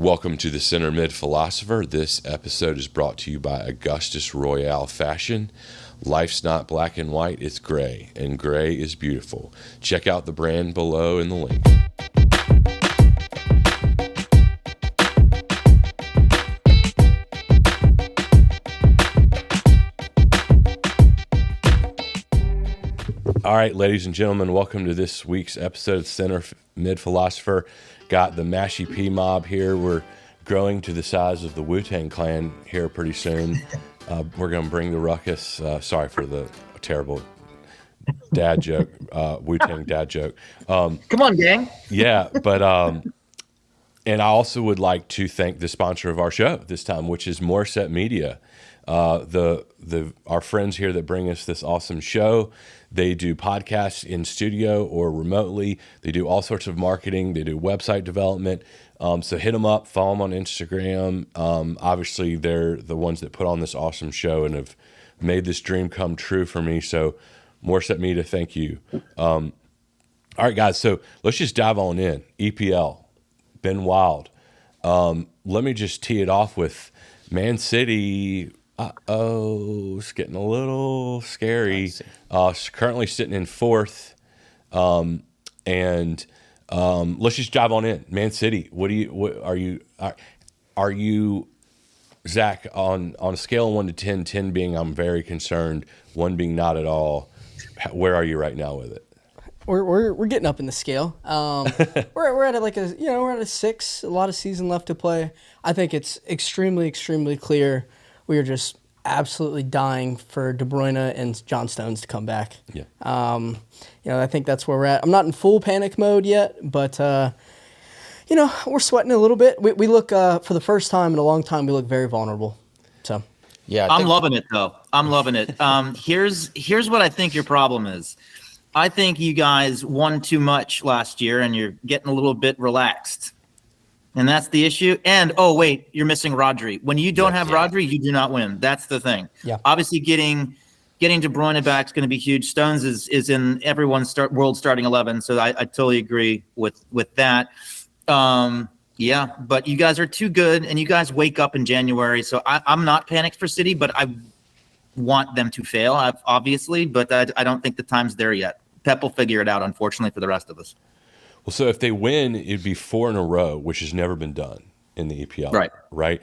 Welcome to the Center Mid Philosopher. This episode is brought to you by Augustus Royale Fashion. Life's not black and white, it's gray, and gray is beautiful. Check out the brand below in the link. All right, ladies and gentlemen, welcome to this week's episode of Center Mid Philosopher. Got the Mashy Pea mob here. We're growing to the size of the Wu-Tang Clan here pretty soon. We're going to bring the ruckus. Sorry for the terrible dad joke, Wu-Tang dad joke. Come on, gang. Yeah, but and I also would like to thank the sponsor of our show this time, which is Morrisette Media. Our friends here that bring us this awesome show. They do podcasts in studio or remotely. They do all sorts of marketing. They do website development. So hit them up, follow them on Instagram. Obviously, they're the ones that put on this awesome show and have made this dream come true for me. So Morrisette Media, thank you. All right, guys, so let's just dive on in. EPL, been wild. Let me just tee it off with Man City. It's getting a little scary. Currently sitting in fourth. Let's just dive on in. Man City, are you, Zach, on a scale of 1 to 10, 10 being I'm very concerned, 1 being not at all, where are you right now with it? We're getting up in the scale. We're at we're at a 6. A lot of season left to play. I think it's extremely clear. We are just absolutely dying for De Bruyne and John Stones to come back. Yeah. I think that's where we're at. I'm not in full panic mode yet, but we're sweating a little bit. We look for the first time in a long time. We look very vulnerable. So. Yeah, I'm loving it though. I'm loving it. Here's what I think your problem is. I think you guys won too much last year, and you're getting a little bit relaxed. And that's the issue. And, oh, wait, you're missing Rodri. When you don't have Rodri, you do not win. That's the thing. Yeah. Obviously, getting De Bruyne back is going to be huge. Stones is in everyone's world starting 11, so I totally agree with that. But you guys are too good, and you guys wake up in January. So I'm not panicked for City, but I want them to fail, obviously. But I don't think the time's there yet. Pep will figure it out, unfortunately, for the rest of us. Well, so if they win, it'd be 4 in a row, which has never been done in the EPL. Right.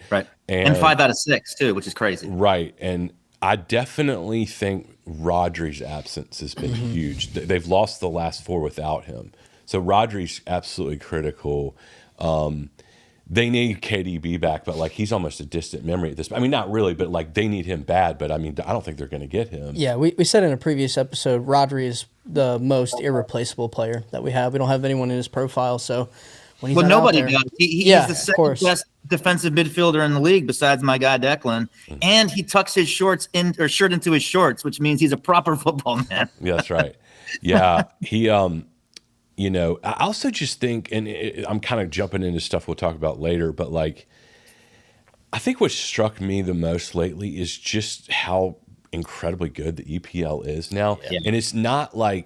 And 5 out of 6, too, which is crazy. Right. And I definitely think Rodri's absence has been huge. They've lost the last 4 without him. So Rodri's absolutely critical. They need KDB back, but he's almost a distant memory at this. I mean, not really, but they need him bad. But I mean, I don't think they're going to get him. Yeah, we said in a previous episode, Rodri is the most irreplaceable player that we have. We don't have anyone in his profile, so when he's nobody out there, does. He's the second best defensive midfielder in the league besides my guy Declan, and he tucks his shirt into his shorts, which means he's a proper football man. Yeah, that's right. Yeah, he. I also just think, and I'm kind of jumping into stuff we'll talk about later, but I think what struck me the most lately is just how incredibly good the EPL is now. Yeah. And it's not we'll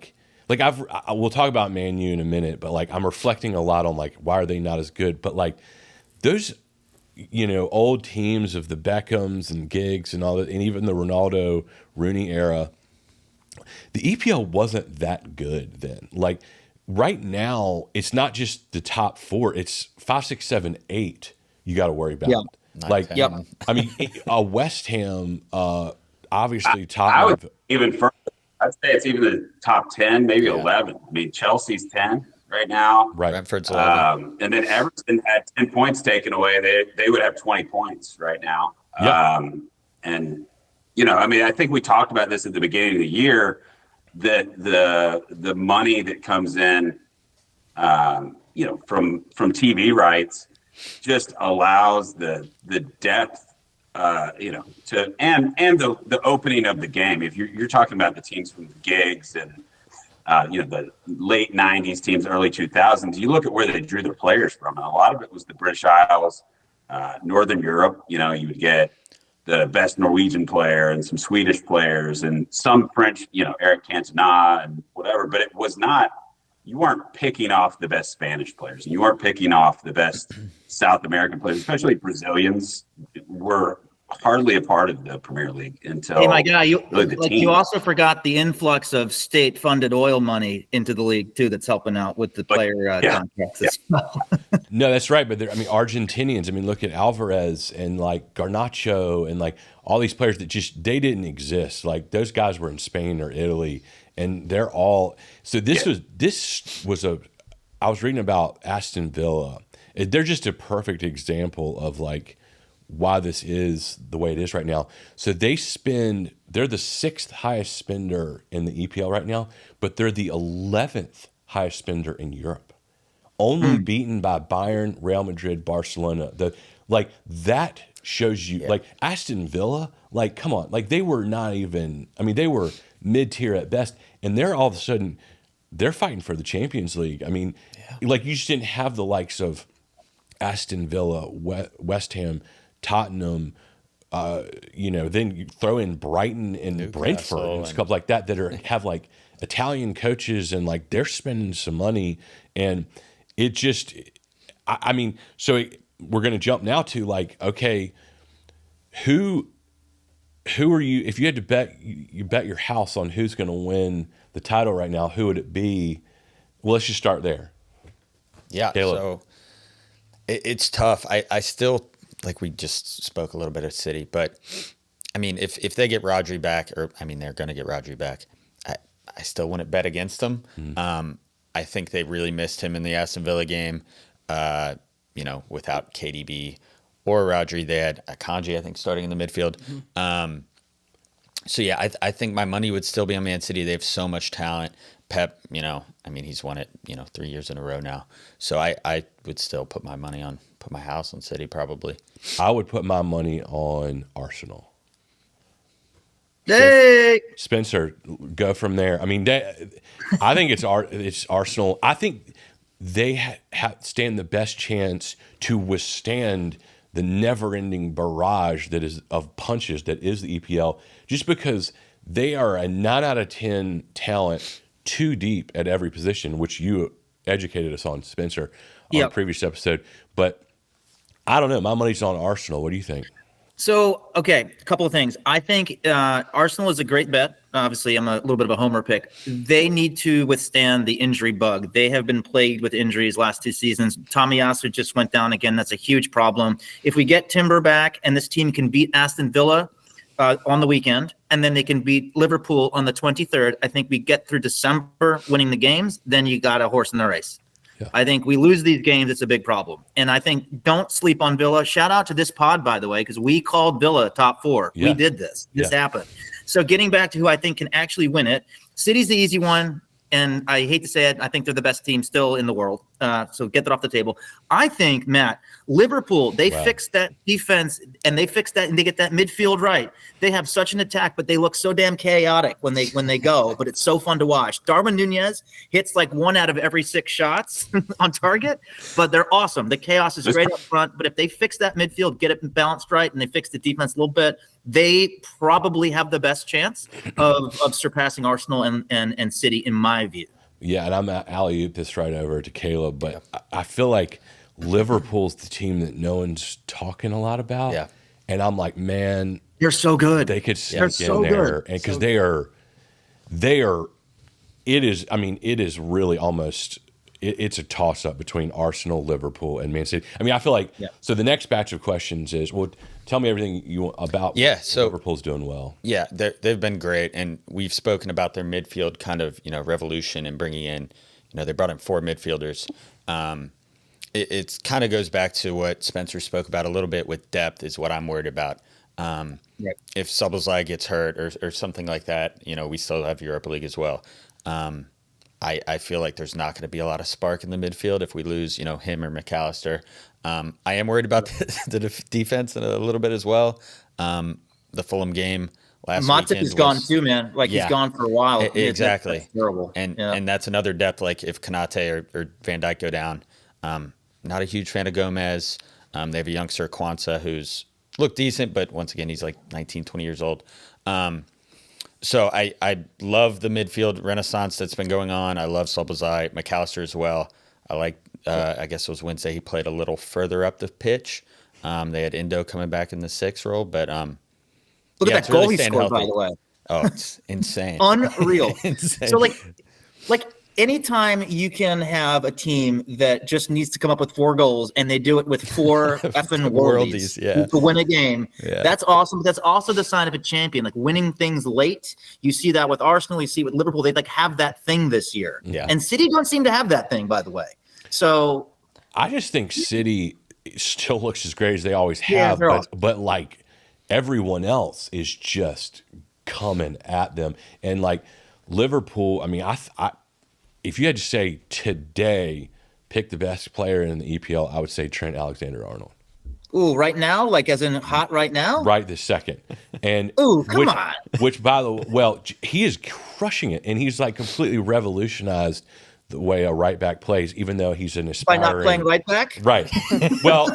talk about Man U in a minute, but I'm reflecting a lot on why are they not as good? But those, old teams of the Beckhams and Giggs and all that, and even the Ronaldo, Rooney era, the EPL wasn't that good then. Right now, it's not just the top 4; it's 5, 6, 7, 8. You got to worry about. Yep. I mean, West Ham, obviously top. I would even further. I'd say it's even the top 10, maybe 11. I mean, Chelsea's 10 right now. Right. Brentford's 11. And then Everton had 10 points taken away. They would have 20 points right now. Yep. I think we talked about this at the beginning of the year. That the money that comes in, from TV rights, just allows the depth, to and the opening of the game. If you're talking about the teams from the Giggs and the late '90s teams, early 2000s, you look at where they drew their players from, and a lot of it was the British Isles, Northern Europe. You would get the best Norwegian player and some Swedish players and some French, Eric Cantona and whatever. But it was not you aren't picking off the best Spanish players. You aren't picking off the best South American players, especially Brazilians were hardly a part of the Premier League until Hey, my guy, you really the like team. you also forgot the influx of state-funded oil money into the league too. That's helping out with the player contracts as well. No, that's right. But Argentinians. I mean, look at Alvarez and like Garnacho and like all these players that just they didn't exist. Like those guys were in Spain or Italy, and they're all. So this was a. I was reading about Aston Villa. They're just a perfect example of like why this is the way it is right now. So they're the 6th highest spender in the EPL right now, but they're the 11th highest spender in Europe. Only beaten by Bayern, Real Madrid, Barcelona. That shows you like Aston Villa, like come on, like they were not even, I mean they were mid-tier at best, and they're all of a sudden they're fighting for the Champions League. I mean, like you just didn't have the likes of Aston Villa, West Ham, Tottenham, then you throw in Brighton and Brentford and stuff like that have like Italian coaches and like they're spending some money, and it just, I mean, so we're going to jump now to like, okay, who are you? If you had to bet your house on who's going to win the title right now, who would it be? Well, let's just start there. Yeah, Caleb. so it's tough. I still, like we just spoke a little bit of City, but I mean, if they get Rodri back, or I mean, they're going to get Rodri back, I still wouldn't bet against them. I think they really missed him in the Aston Villa game. Without KDB or Rodri, they had Akanji, I think, starting in the midfield. So yeah, I think my money would still be on Man City. They have so much talent. Pep, he's won it, 3 years in a row now. So I would still put my house on City probably. I would put my money on Arsenal. Hey, Spencer, go from there. I mean, I think it's Arsenal. I think they stand the best chance to withstand the never-ending barrage that is of punches that is the EPL, just because they are a 9 out of 10 talent, too deep at every position, which you educated us on, Spencer, on a previous episode. But I don't know. My money's on Arsenal. What do you think? So, okay, a couple of things. I think Arsenal is a great bet. Obviously, I'm a little bit of a homer pick. They need to withstand the injury bug. They have been plagued with injuries last 2 seasons. Tomiyasu just went down again. That's a huge problem. If we get Timber back and this team can beat Aston Villa on the weekend, and then they can beat Liverpool on the 23rd, I think we get through December winning the games, then you got a horse in the race. Yeah. I think we lose these games, it's a big problem. And I think don't sleep on Villa. Shout out to this pod, by the way, because we called Villa top 4. Yeah. We did this. This happened. So getting back to who I think can actually win it, City's the easy one. And I hate to say it, I think they're the best team still in the world. So get that off the table. I think, Matt, Liverpool, they fixed that defense and they fixed that and they get that midfield right. They have such an attack, but they look so damn chaotic when they go. But it's so fun to watch. Darwin Nunez hits like 1 out of every 6 shots on target, but they're awesome. The chaos is great up front. But if they fix that midfield, get it balanced right, and they fix the defense a little bit, they probably have the best chance of surpassing Arsenal and City, in my view. Yeah, and I'm alley-oop this right over to Caleb, but I feel like Liverpool's the team that no one's talking a lot about. Yeah. And I'm like, man, they're so good. They could sneak in there, and because they are. It is really almost. It's a toss-up between Arsenal, Liverpool, and Man City. I mean, I feel like so. The next batch of questions is, well, tell me everything you want about. Yeah, so Liverpool's doing well. Yeah, they've been great, and we've spoken about their midfield kind of revolution and bringing in. They brought in 4 midfielders. It kind of goes back to what Spencer spoke about a little bit with depth. Is what I'm worried about. If Szoboszlai gets hurt or something like that, we still have Europa League as well. I feel like there's not going to be a lot of spark in the midfield if we lose, him or McAllister. I am worried about the defense a little bit as well. The Fulham game last weekend Matip is gone too, man. He's gone for a while. Exactly. That's terrible. And that's another depth. Like if Konate or Van Dijk go down, not a huge fan of Gomez. They have a youngster, Kwanzaa, who's looked decent, but once again, he's like 19, 20 years old. So I love the midfield renaissance that's been going on. I love Solbazai, McAllister as well. I like, I guess it was Wednesday, he played a little further up the pitch. They had Indo coming back in the 6 role, but Look at that goal he staying scored, by healthy. the way. Oh, it's insane. Unreal. Insane. So like anytime you can have a team that just needs to come up with 4 goals and they do it with 4 effing worldies to win a game, that's awesome. But that's also the sign of a champion, like winning things late. You see that with Arsenal, you see with Liverpool, they like have that thing this year. Yeah. And City don't seem to have that thing, by the way. So I just think City still looks as great as they always have, but like everyone else is just coming at them. And like Liverpool, I mean, I if you had to say today, pick the best player in the EPL, I would say Trent Alexander-Arnold. Ooh, right now, like as in hot right now? Right this second. And ooh, come on. Which, by the way, well, he is crushing it, and he's like completely revolutionized the way a right back plays, even though he's an aspiring. By not playing right back? Right. Well,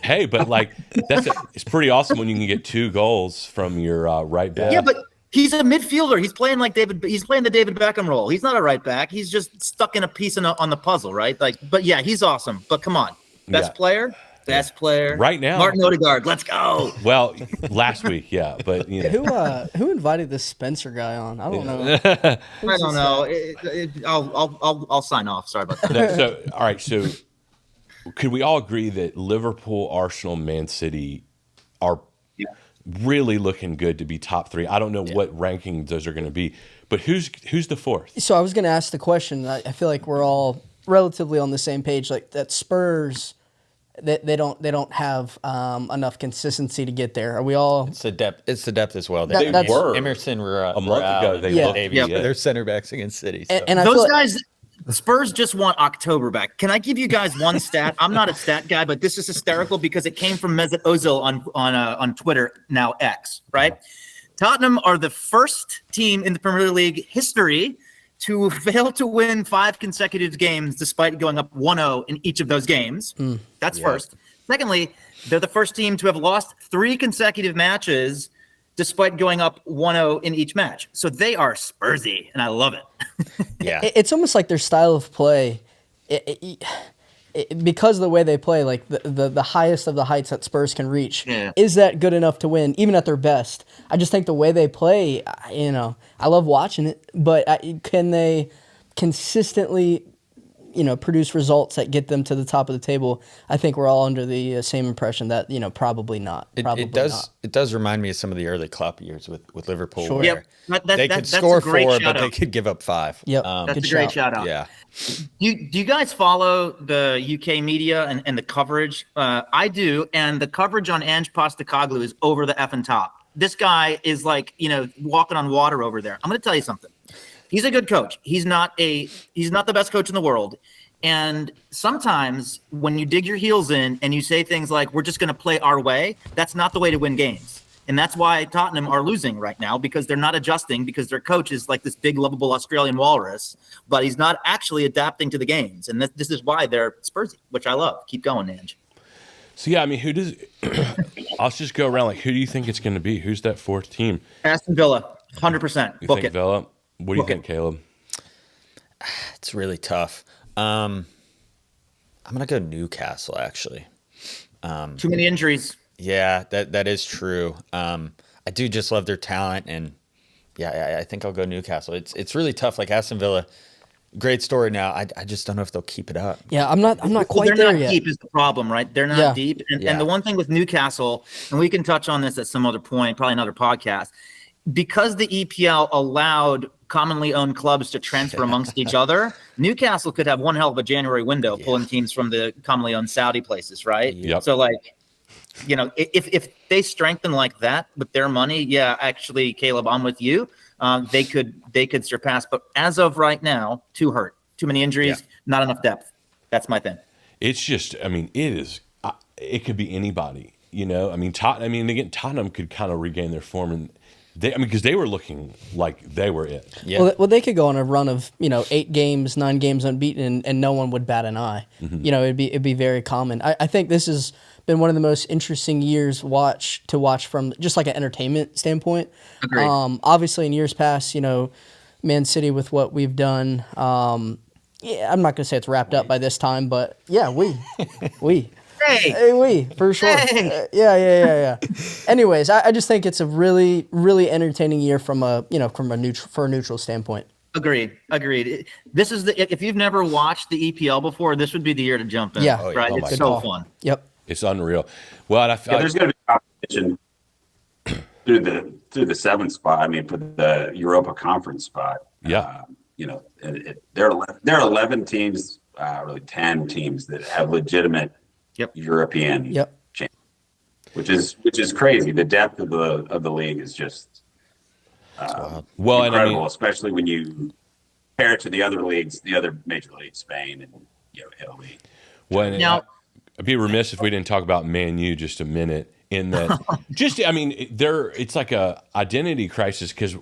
hey, but like it's pretty awesome when you can get 2 goals from your right back. Yeah, but he's a midfielder. He's playing like he's playing the David Beckham role. He's not a right back. He's just stuck in a piece on the puzzle, right? Like, but yeah, he's awesome. But come on, best player right now, Martin Odegaard. Let's go. Well, last week, yeah, but you know. Who invited this Spencer guy on? I don't know. I don't know. I'll sign off. Sorry about that. So all right, so could we all agree that Liverpool, Arsenal, Man City are really looking good to be top 3? I don't know what rankings those are going to be, but who's the 4th? So I was going to ask the question. I feel like we're all relatively on the same page. Like that Spurs, they don't have enough consistency to get there. Are we all? It's the depth. It's the depth as well. They were Emerson a month ago. They looked, they're center backs against City. So. And I those feel guys. Spurs just want October back. Can I give you guys one stat? I'm not a stat guy, but this is hysterical because it came from Mesut Ozil on Twitter, now X, right? Tottenham are the first team in the Premier League history to fail to win 5 consecutive games despite going up 1-0 in each of those games. That's first. Secondly, they're the first team to have lost 3 consecutive matches despite going up 1-0 in each match. So they are Spursy, and I love it. Yeah. It's almost like their style of play, because of the way they play, like the highest of the heights that Spurs can reach, is that good enough to win, even at their best? I just think the way they play, I love watching it, but can they consistently produce results that get them to the top of the table? I think we're all under the same impression that, probably not. It does remind me of some of the early Klopp years with Liverpool. Sure. Where they could score 4, but they could give up 5. Yep. That's a great shout out. Yeah. Do you guys follow the UK media and the coverage? I do, and the coverage on Ange Postecoglou is over the effing top. This guy is like, walking on water over there. I'm going to tell you something. He's a good coach. He's not the best coach in the world. And sometimes when you dig your heels in and you say things like, we're just going to play our way, that's not the way to win games. And that's why Tottenham are losing right now, because they're not adjusting, because their coach is like this big, lovable Australian walrus, but he's not actually adapting to the games. And this is why they're Spursy, which I love. Keep going, Ange. So, yeah, I mean, I'll just go around. Like, who do you think it's going to be? Who's that 4th team? Aston Villa, 100%. You Book think it. Villa? What do you think, Caleb? It's really tough. I'm going to go Newcastle, actually. Too many injuries. Yeah, that is true. I do just love their talent, and I think I'll go Newcastle. It's really tough. Like Aston Villa, great story now. I just don't know if they'll keep it up. Yeah, I'm not quite they're there not yet. Deep is the problem, right? They're not deep. And the one thing with Newcastle, and we can touch on this at some other point, probably another podcast, because the EPL allowed commonly owned clubs to transfer amongst each other, Newcastle could have one hell of a January window pulling teams from the commonly owned Saudi places, right? Yep. So like, if they strengthen like that with their money, actually, Caleb, I'm with you. They could surpass, but as of right now, too many injuries, not enough depth. That's my thing. It's just, I mean, it could be anybody, I mean, Tottenham could kind of regain their form, and because they were looking like they were it. Yeah. Well, they could go on a run of 8 games, 9 games unbeaten, and no one would bat an eye. Mm-hmm. It'd be very common. I think this is been one of the most interesting years to watch from just like an entertainment standpoint. Agreed. Obviously, in years past, Man City with what we've done. Yeah, I'm not gonna say it's wrapped up by this time, but yeah, we. We for sure. Hey. Yeah. Anyways, I just think it's a really, really entertaining year from a neutral standpoint. Agreed. This is if you've never watched the EPL before, this would be the year to jump in. Yeah. Right. Oh It's my so God. fun. Yep. It's unreal. Well, I feel there's going to be competition through the seventh spot. I mean, for the Europa Conference spot. Yeah. There are 11 teams, really 10 teams that have legitimate European champions, which is crazy. The depth of the league is just incredible, and I mean, especially when you compare it to the other leagues, the other major leagues, Spain and Italy. well, Now- I'd be remiss if we didn't talk about Man U just a minute. In that, it's like a identity crisis because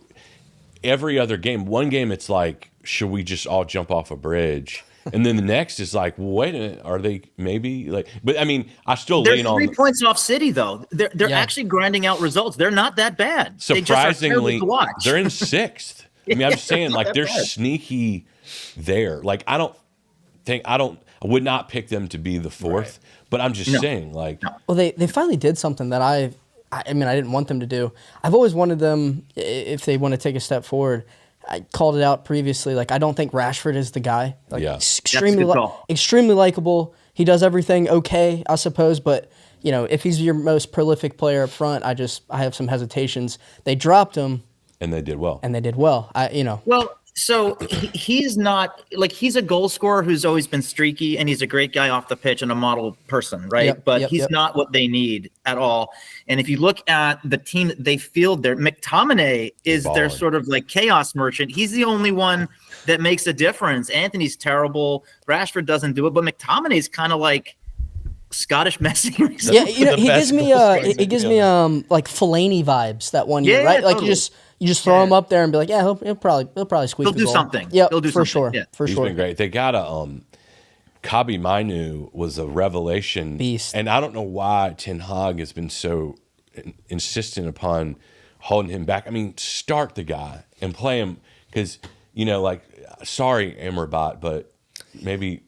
every other game, one game, it's like, should we just all jump off a bridge? And then the next is like, well, wait a minute, are they maybe like? But I mean, I still They're lean on 3 points off City though. They're Yeah. actually grinding out results. They're not that bad. surprisingly. They just are terrible to watch. They're in sixth. I mean, I'm just saying, it's like not they're that bad. sneaky there. Like I would not pick them to be the fourth, but I'm just saying, like, Well, they finally did something that I didn't want them to do. I've always wanted them, if they want to take a step forward. I called it out previously. Like, I don't think Rashford is the guy. Like, Yeah. extremely, That's a good call. extremely likable. He does everything okay, I suppose. But if he's your most prolific player up front, I have some hesitations. They dropped him, and they did well. and they did well. Well, so he's not like he's a goal scorer who's always been streaky, and he's a great guy off the pitch and a model person, right? But he's not what they need at all. And if you look at the team that they field there, McTominay is their Ballon. sort of like chaos merchant. He's the only one that makes a difference. Anthony's terrible. Rashford doesn't do it, but McTominay's kind of like Scottish Messi. Yeah, The he best gives me goal scoring he gives me like Fellaini vibes that one year, Yeah, right? Like totally. you just throw him up there and be like, yeah, he'll probably squeeze. He'll the do goal. something. Yeah, He'll do for something. sure, Yeah. for He's sure. been great. They got Kabi Mainu was a revelation Beast. and I don't know why Ten Hag has been so insistent upon holding him back. I mean, start the guy and play him because like, sorry, Amrabat, but maybe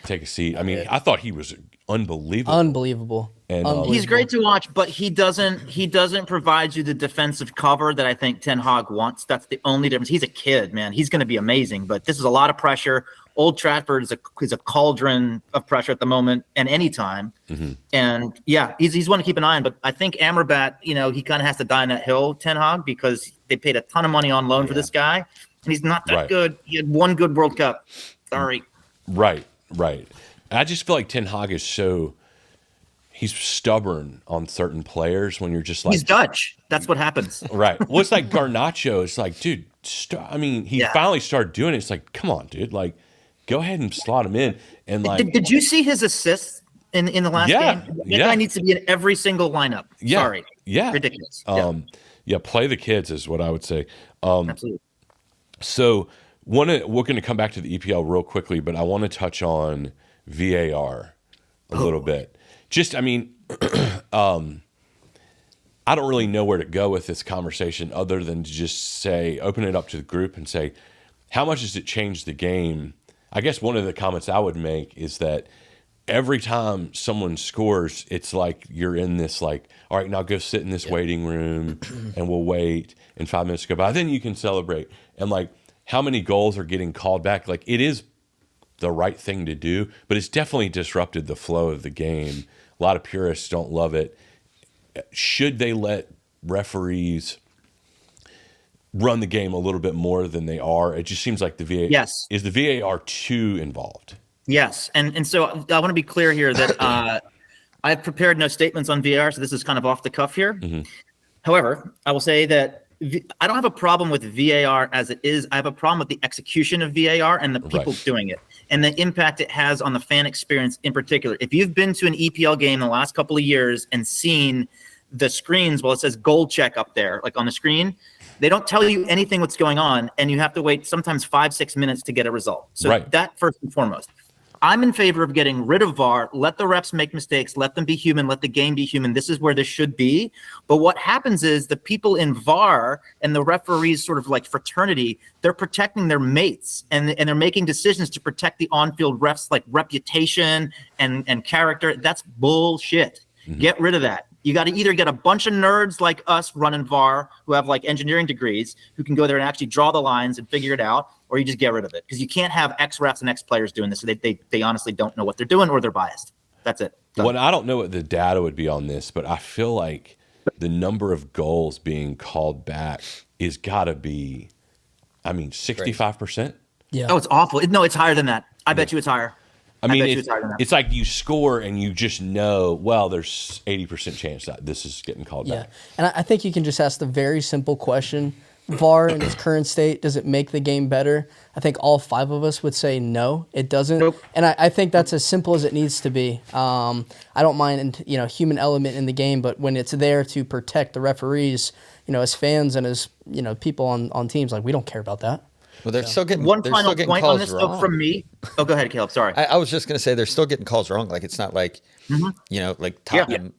take a seat. I mean, I thought he was unbelievable. Unbelievable. And, He's great to watch, but he doesn't provide you the defensive cover that I think Ten Hag wants. That's the only difference. He's a kid, man. He's going to be amazing, but this is a lot of pressure. Old Trafford is a cauldron of pressure at the moment and anytime. Mm-hmm. And he's one to keep an eye on. But I think Amrabat, he kind of has to die on that hill, Ten Hag, because they paid a ton of money on loan for this guy, and he's not that good. He had one good World Cup. Sorry. Right. I just feel like Ten Hag is he's stubborn on certain players when you're just like He's Dutch. That's what happens. Right. Well, it's like Garnacho. It's like, dude, he finally started doing it. It's like, come on, dude. Like, go ahead and slot him in. And like, did you see his assists in the last game? That guy needs to be in every single lineup. Yeah. Sorry. Yeah. Ridiculous. Play the kids is what I would say. Absolutely. So we're going to come back to the EPL real quickly, but I want to touch on VAR a little bit. Just, I mean, I don't really know where to go with this conversation other than to just open it up to the group and say, how much does it change the game? I guess one of the comments I would make is that every time someone scores, it's like you're in this like, all right, now go sit in this waiting room and we'll wait and 5 minutes go by. Then you can celebrate. And like how many goals are getting called back? Like it is the right thing to do, but it's definitely disrupted the flow of the game. A lot of purists don't love it. Should they let referees run the game a little bit more than they are? It just seems like the VAR is the VAR too involved. Yes, and so I want to be clear here that I've prepared no statements on VAR, so this is kind of off the cuff here. Mm-hmm. However, I will say that I don't have a problem with VAR as it is. I have a problem with the execution of VAR and the people doing it and the impact it has on the fan experience in particular. If you've been to an EPL game in the last couple of years and seen the screens, well, it says goal check up there, like on the screen, they don't tell you anything what's going on, and you have to wait sometimes 5-6 minutes to get a result. So that first and foremost. I'm in favor of getting rid of VAR. Let the refs make mistakes. Let them be human. Let the game be human. This is where this should be. But what happens is the people in VAR and the referees sort of like fraternity, they're protecting their mates and they're making decisions to protect the on-field refs like reputation and character. That's bullshit. Get rid of that. You got to either get a bunch of nerds like us running VAR who have like engineering degrees who can go there and actually draw the lines and figure it out, or you just get rid of it because you can't have ex-refs and ex-players doing this. So they honestly don't know what they're doing or they're biased. That's it. Done. Well, I don't know what the data would be on this, but I feel like the number of goals being called back is got to be, 65%. Yeah. Oh, it's awful. No, it's higher than that. I bet you it's higher. I mean, bet you it's higher than that. it's like you score and you just know, well, there's 80% chance that this is getting called Yeah. back. And I think you can just ask the very simple question. VAR in its current state, does it make the game better? I think all 5 of us would say no, it doesn't. Nope. And I think that's as simple as it needs to be. I don't mind, human element in the game, but when it's there to protect the referees, as fans and as, people on teams, like we don't care about that. Well, they're still getting One they're final still getting point on calls this wrong. though from me. Oh, go ahead, Caleb. Sorry. I was just going to say they're still getting calls wrong. Like it's not like, like Tottenham,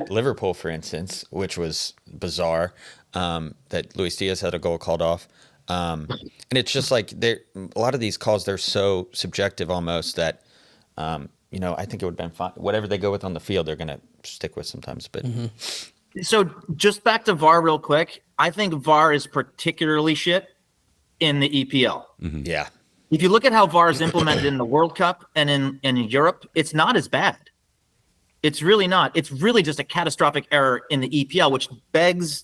Liverpool, for instance, which was bizarre, that Luis Diaz had a goal called off. And it's just like a lot of these calls, they're so subjective almost that, I think it would have been fine. Whatever they go with on the field, they're going to stick with sometimes. But So just back to VAR real quick. I think VAR is particularly shit in the EPL. yeah, If you look at how VAR is implemented in the World Cup and in Europe, it's not as bad. It's really not. It's really just a catastrophic error in the EPL, which begs,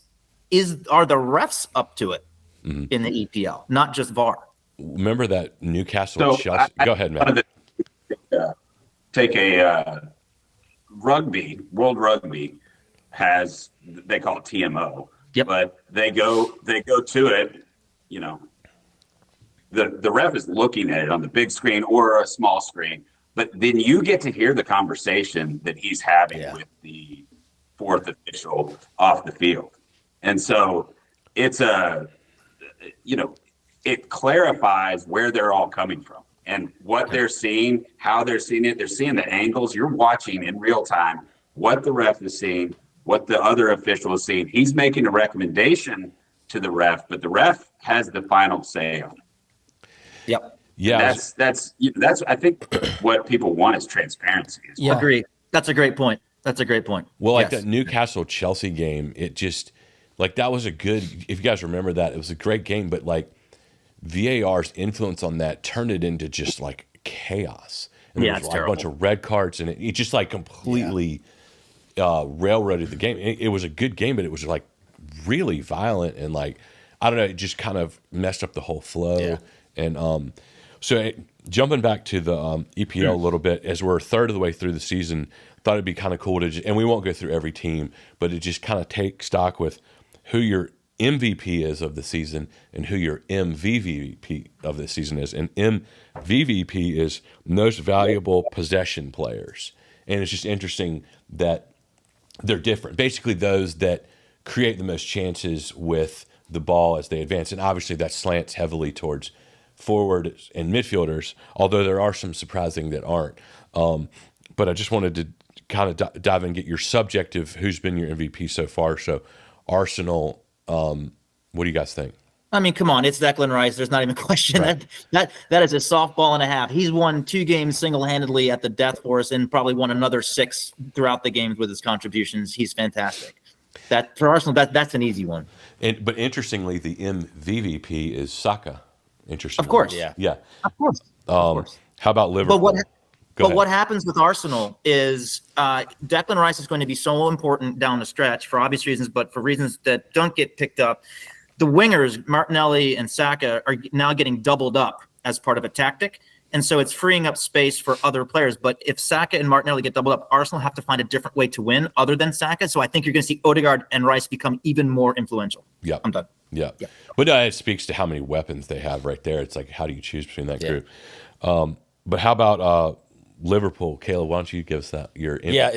are the refs up to it in the EPL, not just VAR? Remember that Newcastle Chelsea? Go ahead, man. Take a World Rugby has, they call it TMO, but they go to it, the ref is looking at it on the big screen or a small screen, but then you get to hear the conversation that he's having with the 4th official off the field. And so it's it clarifies where they're all coming from and what they're seeing, how they're seeing it. They're seeing the angles. You're watching in real time what the ref is seeing, what the other official is seeing. He's making a recommendation to the ref, but the ref has the final say on it. Yep. Yeah. That's I think what people want is transparency. Yeah. Agree. That's a great point. Well, like Yes. that Newcastle Chelsea game, it just like that was a good. If you guys remember that, it was a great game, but like VAR's influence on that turned it into just like chaos. And there was it's like a bunch terrible. of red cards, and it just like completely railroaded the game. It was a good game, but it was like really violent and like I don't know, it just kind of messed up the whole flow. Yeah. And jumping back to the EPL a little bit, as we're a third of the way through the season, thought it'd be kind of cool to and we won't go through every team, but to just kind of take stock with who your MVP is of the season and who your MVVP of the season is. And MVVP is most valuable possession players. And it's just interesting that they're different. Basically, those that create the most chances with the ball as they advance. And obviously that slants heavily towards forward and midfielders, although there are some surprising that aren't. But I just wanted to kind of dive in and get your subjective, who's been your MVP so far. So Arsenal, what do you guys think? I mean, come on, it's Declan Rice. There's not even a question. Right. That is a softball and a half. He's won 2 games single-handedly at the death horse and probably won another 6 throughout the games with his contributions. He's fantastic. That for Arsenal, that's an easy one. But interestingly, the MVVP is Saka. Interesting. Of course. Yeah. Of course. How about Liverpool? What happens with Arsenal is Declan Rice is going to be so important down the stretch for obvious reasons, but for reasons that don't get picked up. The wingers, Martinelli and Saka, are now getting doubled up as part of a tactic. And so it's freeing up space for other players. But if Saka and Martinelli get doubled up, Arsenal have to find a different way to win other than Saka. So I think you're going to see Odegaard and Rice become even more influential. Yeah. I'm done. Yeah. Yeah. But it speaks to how many weapons they have right there. It's like, how do you choose between that group? But how about Liverpool? Caleb, why don't you give us your MVP? Yeah,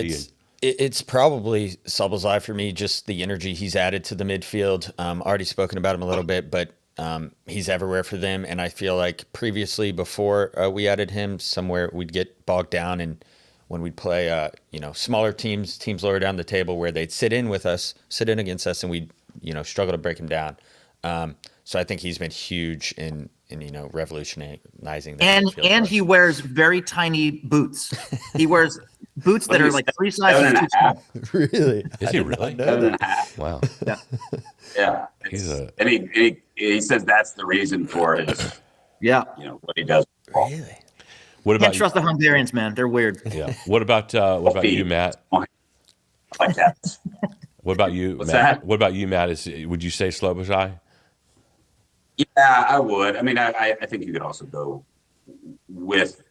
it's probably Szoboszlai for me, just the energy he's added to the midfield. Already spoken about him a little bit, but He's everywhere for them, and I feel like previously, before we added him, somewhere we'd get bogged down, and when we'd play, smaller teams lower down the table, where they'd sit in against us, and we'd struggle to break him down. So I think he's been huge in revolutionizing that. And he wears very tiny boots. He wears boots that are like 3 sizes too small. Really? Is he really? Wow. Yeah. He says that's the reason for his, what he does. Really? What about Can't trust the Hungarians, man. They're weird. Yeah. What about you, Matt? Like that. What about you, What's Matt? that? What about you, Matt? Would you say Slobozai? Yeah, I would. I mean, I think you could also go with.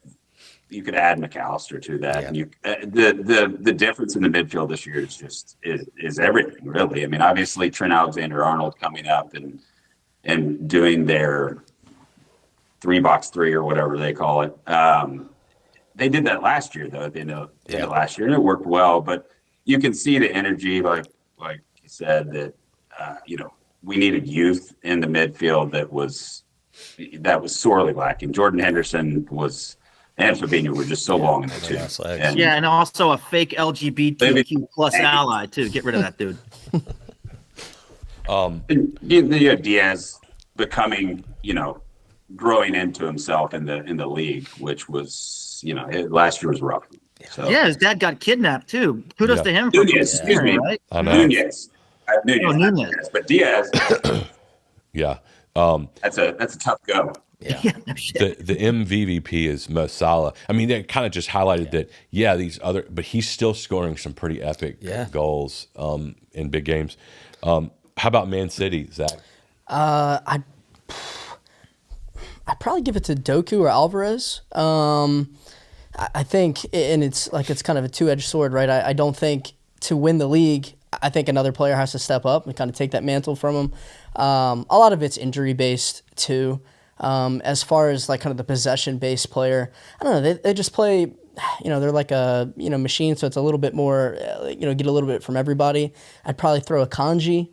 You could add McAllister to that, and the difference in the midfield this year is everything, really. I mean, obviously Trent Alexander-Arnold coming up and doing their 3-box-3 or whatever they call it. They did that last year, though, at the end of last year, and it worked well. But you can see the energy, like you said, that we needed youth in the midfield that was sorely lacking. Jordan Henderson and Fabinho were just so long in the tooth. And also a fake LGBTQ plus ally too. Get rid of that dude. You have Diaz becoming, growing into himself in the league, which was, last year was rough. So. Yeah, his dad got kidnapped too. Kudos to him. Nunez, excuse me. Right? I know. Nunez, but Diaz. Yeah. That's a tough go. Yeah. The MVVP is Mo Salah. I mean, that kind of just highlighted that. Yeah, but he's still scoring some pretty epic goals in big games. How about Man City, Zach? I'd probably give it to Doku or Alvarez. I think, and it's kind of a two-edged sword, right? I don't think to win the league, I think another player has to step up and kind of take that mantle from him. A lot of it's injury-based too. As far as like kind of the possession-based player, I don't know. They just play, they're like a machine, so it's a little bit more, get a little bit from everybody. I'd probably throw a Kanji.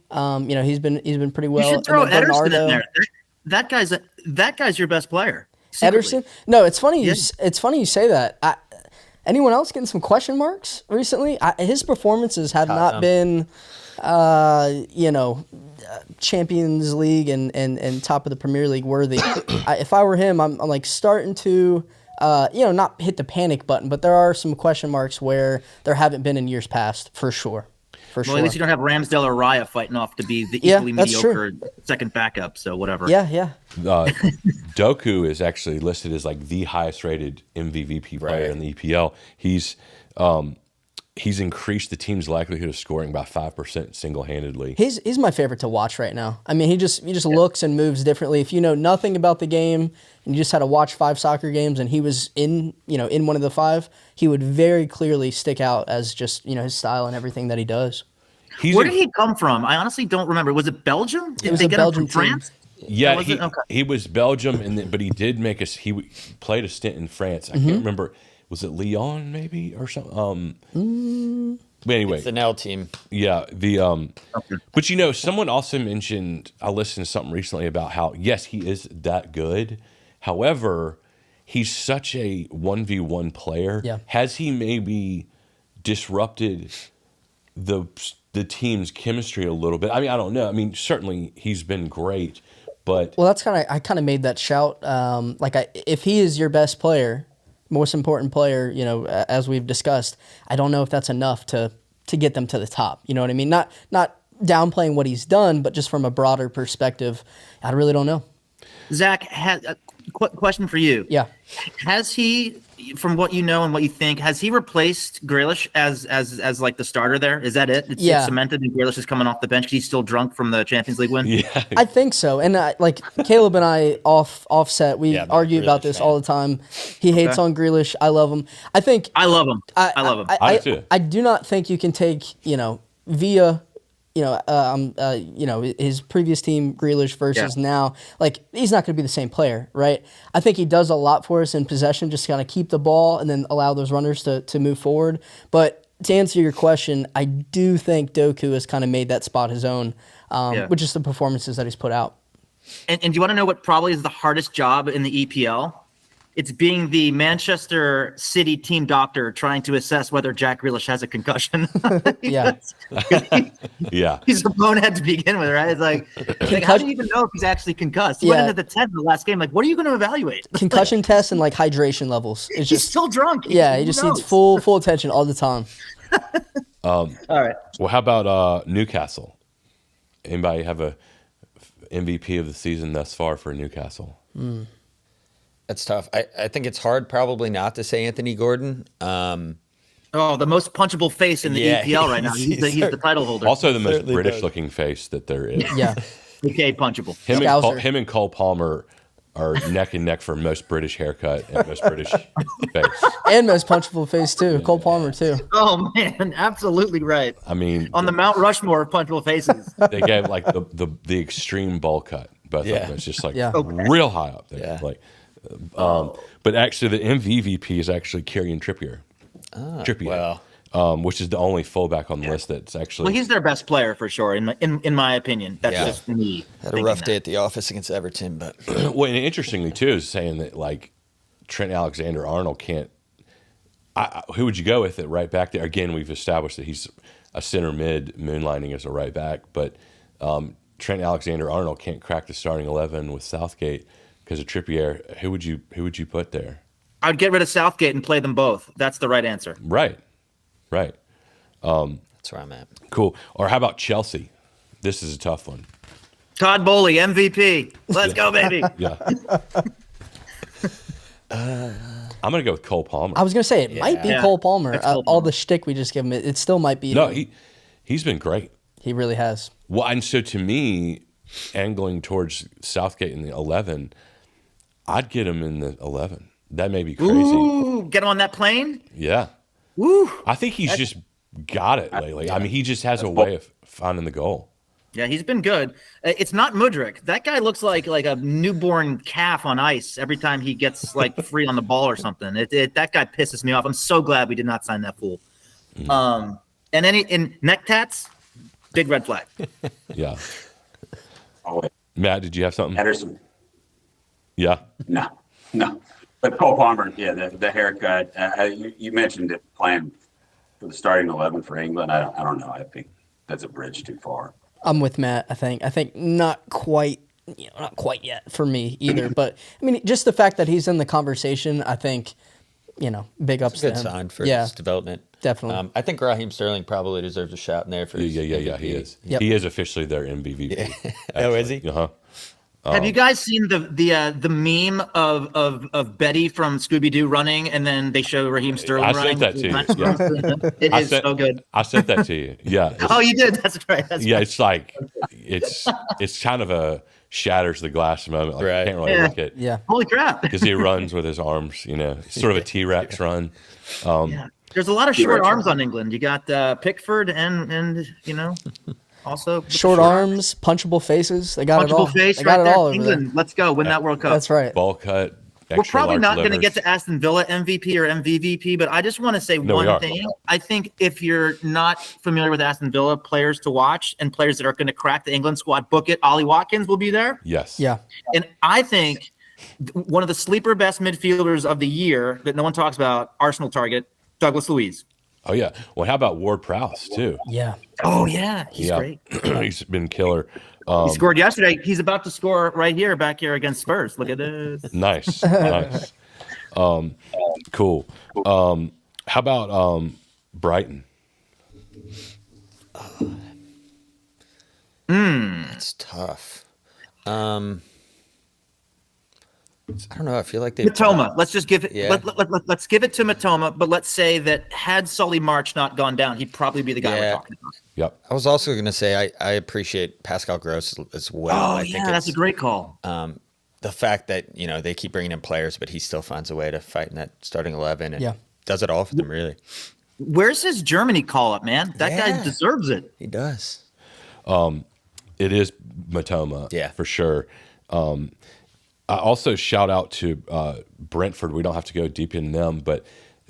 He's been pretty well. You should throw Ederson in there. That guy's your best player. Secretly. Ederson? No, it's funny. It's funny you say that. Anyone else getting some question marks recently? His performances have not been, Champions League and top of the Premier League worthy. If I were him, I'm like starting to, not hit the panic button, but there are some question marks where there haven't been in years past, for sure. At least you don't have Ramsdale or Raya fighting off to be the equally mediocre second backup, so whatever. Yeah. Doku is actually listed as like the highest rated MVVP player in the EPL. He's increased the team's likelihood of scoring by 5% single-handedly. He's my favorite to watch right now. I mean, he just looks and moves differently. If you know nothing about the game and you just had to watch 5 soccer games and he was in one of the 5, he would very clearly stick out as just, his style and everything that he does. Where did he come from? I honestly don't remember. Was it Belgium? It was a Belgian team. France? Yeah, he was Belgium, but he did he played a stint in France. I can't remember. Was it Lyon maybe or something? But anyway, it's the Nell team. Yeah, but someone also mentioned. I listened to something recently about how he is that good. However, he's such a 1v1 player. Yeah. Has he maybe disrupted the team's chemistry a little bit? I mean, I don't know. I mean, certainly he's been great, but that's I kind of made that shout. If he is your best player, most important player, as we've discussed, I don't know if that's enough to get them to the top. You know what I mean? Not downplaying what he's done, but just from a broader perspective, I really don't know. Zach, has a question for you. Yeah. Has he, from what you know and what you think, has he replaced Grealish as like the starter there? Is that it? It's cemented and Grealish is coming off the bench because he's still drunk from the Champions League win? Yeah. I think so. And Caleb and I offset, we argue Grealish about this fan. all the time. He hates on Grealish. I love him. I love him. I love him. I do too. I do not think you can take, via his previous team, Grealish, versus now. Like, he's not going to be the same player, right? I think he does a lot for us in possession, just kind of keep the ball and then allow those runners to move forward. But to answer your question, I do think Doku has kind of made that spot his own, with just the performances that he's put out. And do you want to know what probably is the hardest job in the EPL? It's being the Manchester City team doctor trying to assess whether Jack Grealish has a concussion. Yeah. Yeah. He's a bonehead to begin with, right? It's like how do you even know if he's actually concussed? He went into the 10 in the last game. Like, what are you going to evaluate? Concussion tests and like hydration levels. It's He's just still drunk. he just needs full attention all the time. All right. Well, how about Newcastle? Anybody have a MVP of the season thus far for Newcastle? That's tough. I think it's hard probably not to say Anthony Gordon. The most punchable face in the EPL right now. He's the title holder. Also, the most British-looking face that there is. Yeah. Okay, punchable. Him and Cole Palmer are neck and neck for most British haircut and most British face. And most punchable face too. Cole Palmer too. Oh man, absolutely right. I mean, on the Mount Rushmore of punchable faces. They gave like the extreme bowl cut. Both of them. It's just like real high up there. Yeah. Like, but actually, the MVP is actually Kieran Trippier. Trippier. Well, which is the only fullback on the list that's actually. Well, he's their best player for sure, in my opinion. That's just me. Had a rough day at the office against Everton, but well, and interestingly too is saying that like Trent Alexander-Arnold can't. Who would you go with it right back there? Again, we've established that he's a center mid moonlighting as a right back, but Trent Alexander-Arnold can't crack the starting 11 with Southgate because of Trippier. Who would you put there? I'd get rid of Southgate and play them both. That's the right answer. Right. that's where I'm at. Cool. Or how about Chelsea? This is a tough one. Todd Bowley, MVP. Let's go, baby. Yeah. I'm gonna go with Cole Palmer. I was gonna say it might be Cole Palmer. Cole All Palmer. the shtick we just give him, it still might be. No, he's been great. He really has. Well, and so to me, angling towards Southgate in the 11, I'd get him in the 11. That may be crazy. Ooh, get him on that plane. Yeah. Woo. I think he's just got it lately. I mean, he just has a way of finding the goal. Yeah, he's been good. It's not Mudryk. That guy looks like a newborn calf on ice every time he gets like free on the ball or something. That guy pisses me off. I'm so glad we did not sign that fool. And then in neck tats, big red flag. Yeah. Oh, Matt, did you have something? Ederson. Yeah. No. But Cole Palmer, the haircut. You mentioned it playing for the starting 11 for England. I don't know. I think that's a bridge too far. I'm with Matt. I think not quite yet for me either. But I mean, just the fact that he's in the conversation, I think, big ups It's a good to him. sign for his development. Definitely. I think Raheem Sterling probably deserves a shot in there for his Yeah, he is. Yep. He is officially their MVP. Oh, is he? Uh-huh. Have you guys seen the meme of Betty from Scooby-Doo running, and then they show Raheem Sterling I running? sent that to you. It is so good. I sent that to you. Yeah. Oh, you did? That's right. It's like it's kind of a shatters the glass moment. Like, Right. you can't really look at. Yeah. Holy crap. Because he runs with his arms, sort of a T-Rex run. Yeah. There's a lot of short arms on England. You got Pickford and also Short arms, punchable faces. They got it all. punchable face They got right it there. all over England, there. let's go win that World Cup. That's right. Ball cut. We're probably not going to get to. to Aston Villa MVP or MVVP, but I just want to say No, we are. one thing. I think if you're not familiar with Aston Villa players to watch and players that are going to crack the England squad, book it. Ollie Watkins will be there. Yes. Yeah. And I think one of the sleeper best midfielders of the year that no one talks about, Arsenal target, Douglas Luiz. Oh yeah. Well, how about Ward-Prowse too? Yeah. Oh, yeah. He's great. He's been killer. He scored yesterday. He's about to score back here against Spurs. Look at this. Nice. Cool. How about Brighton? It's tough. I don't know. I feel like they Matoma. Let's just give it. Yeah. Let's give it to Matoma. But let's say that had Solly March not gone down, he'd probably be the guy we're talking about. Yep. I was also going to say I appreciate Pascal Gross as well. Oh I yeah, think that's a great call. the fact that they keep bringing in players, but he still finds a way to fight in that starting 11 and Yeah. does it all for them. Really, Where's his Germany call up, man? That guy deserves it. he does. It is Matoma. Yeah. For sure. I also shout out to Brentford. We don't have to go deep in them, but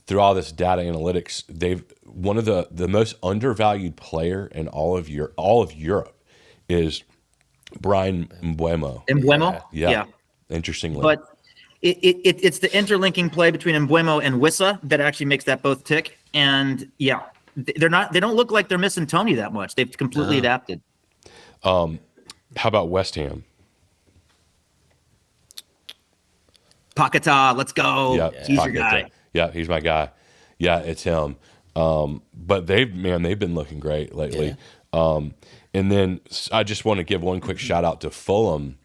through all this data analytics, they've one of the most undervalued player in all of Europe is Brian Mbuemo. Embuemo. Yeah. Interestingly. But it's the interlinking play between Embuemo and Wissa that actually makes that both tick. And yeah, they don't look like they're missing Tony that much. They've completely adapted. How about West Ham? Paquetá, let's go. Yeah, He's your guy. Yeah, he's my guy. Yeah, it's him. But they've been looking great lately. Yeah. And then I just want to give one quick shout out to Fulham.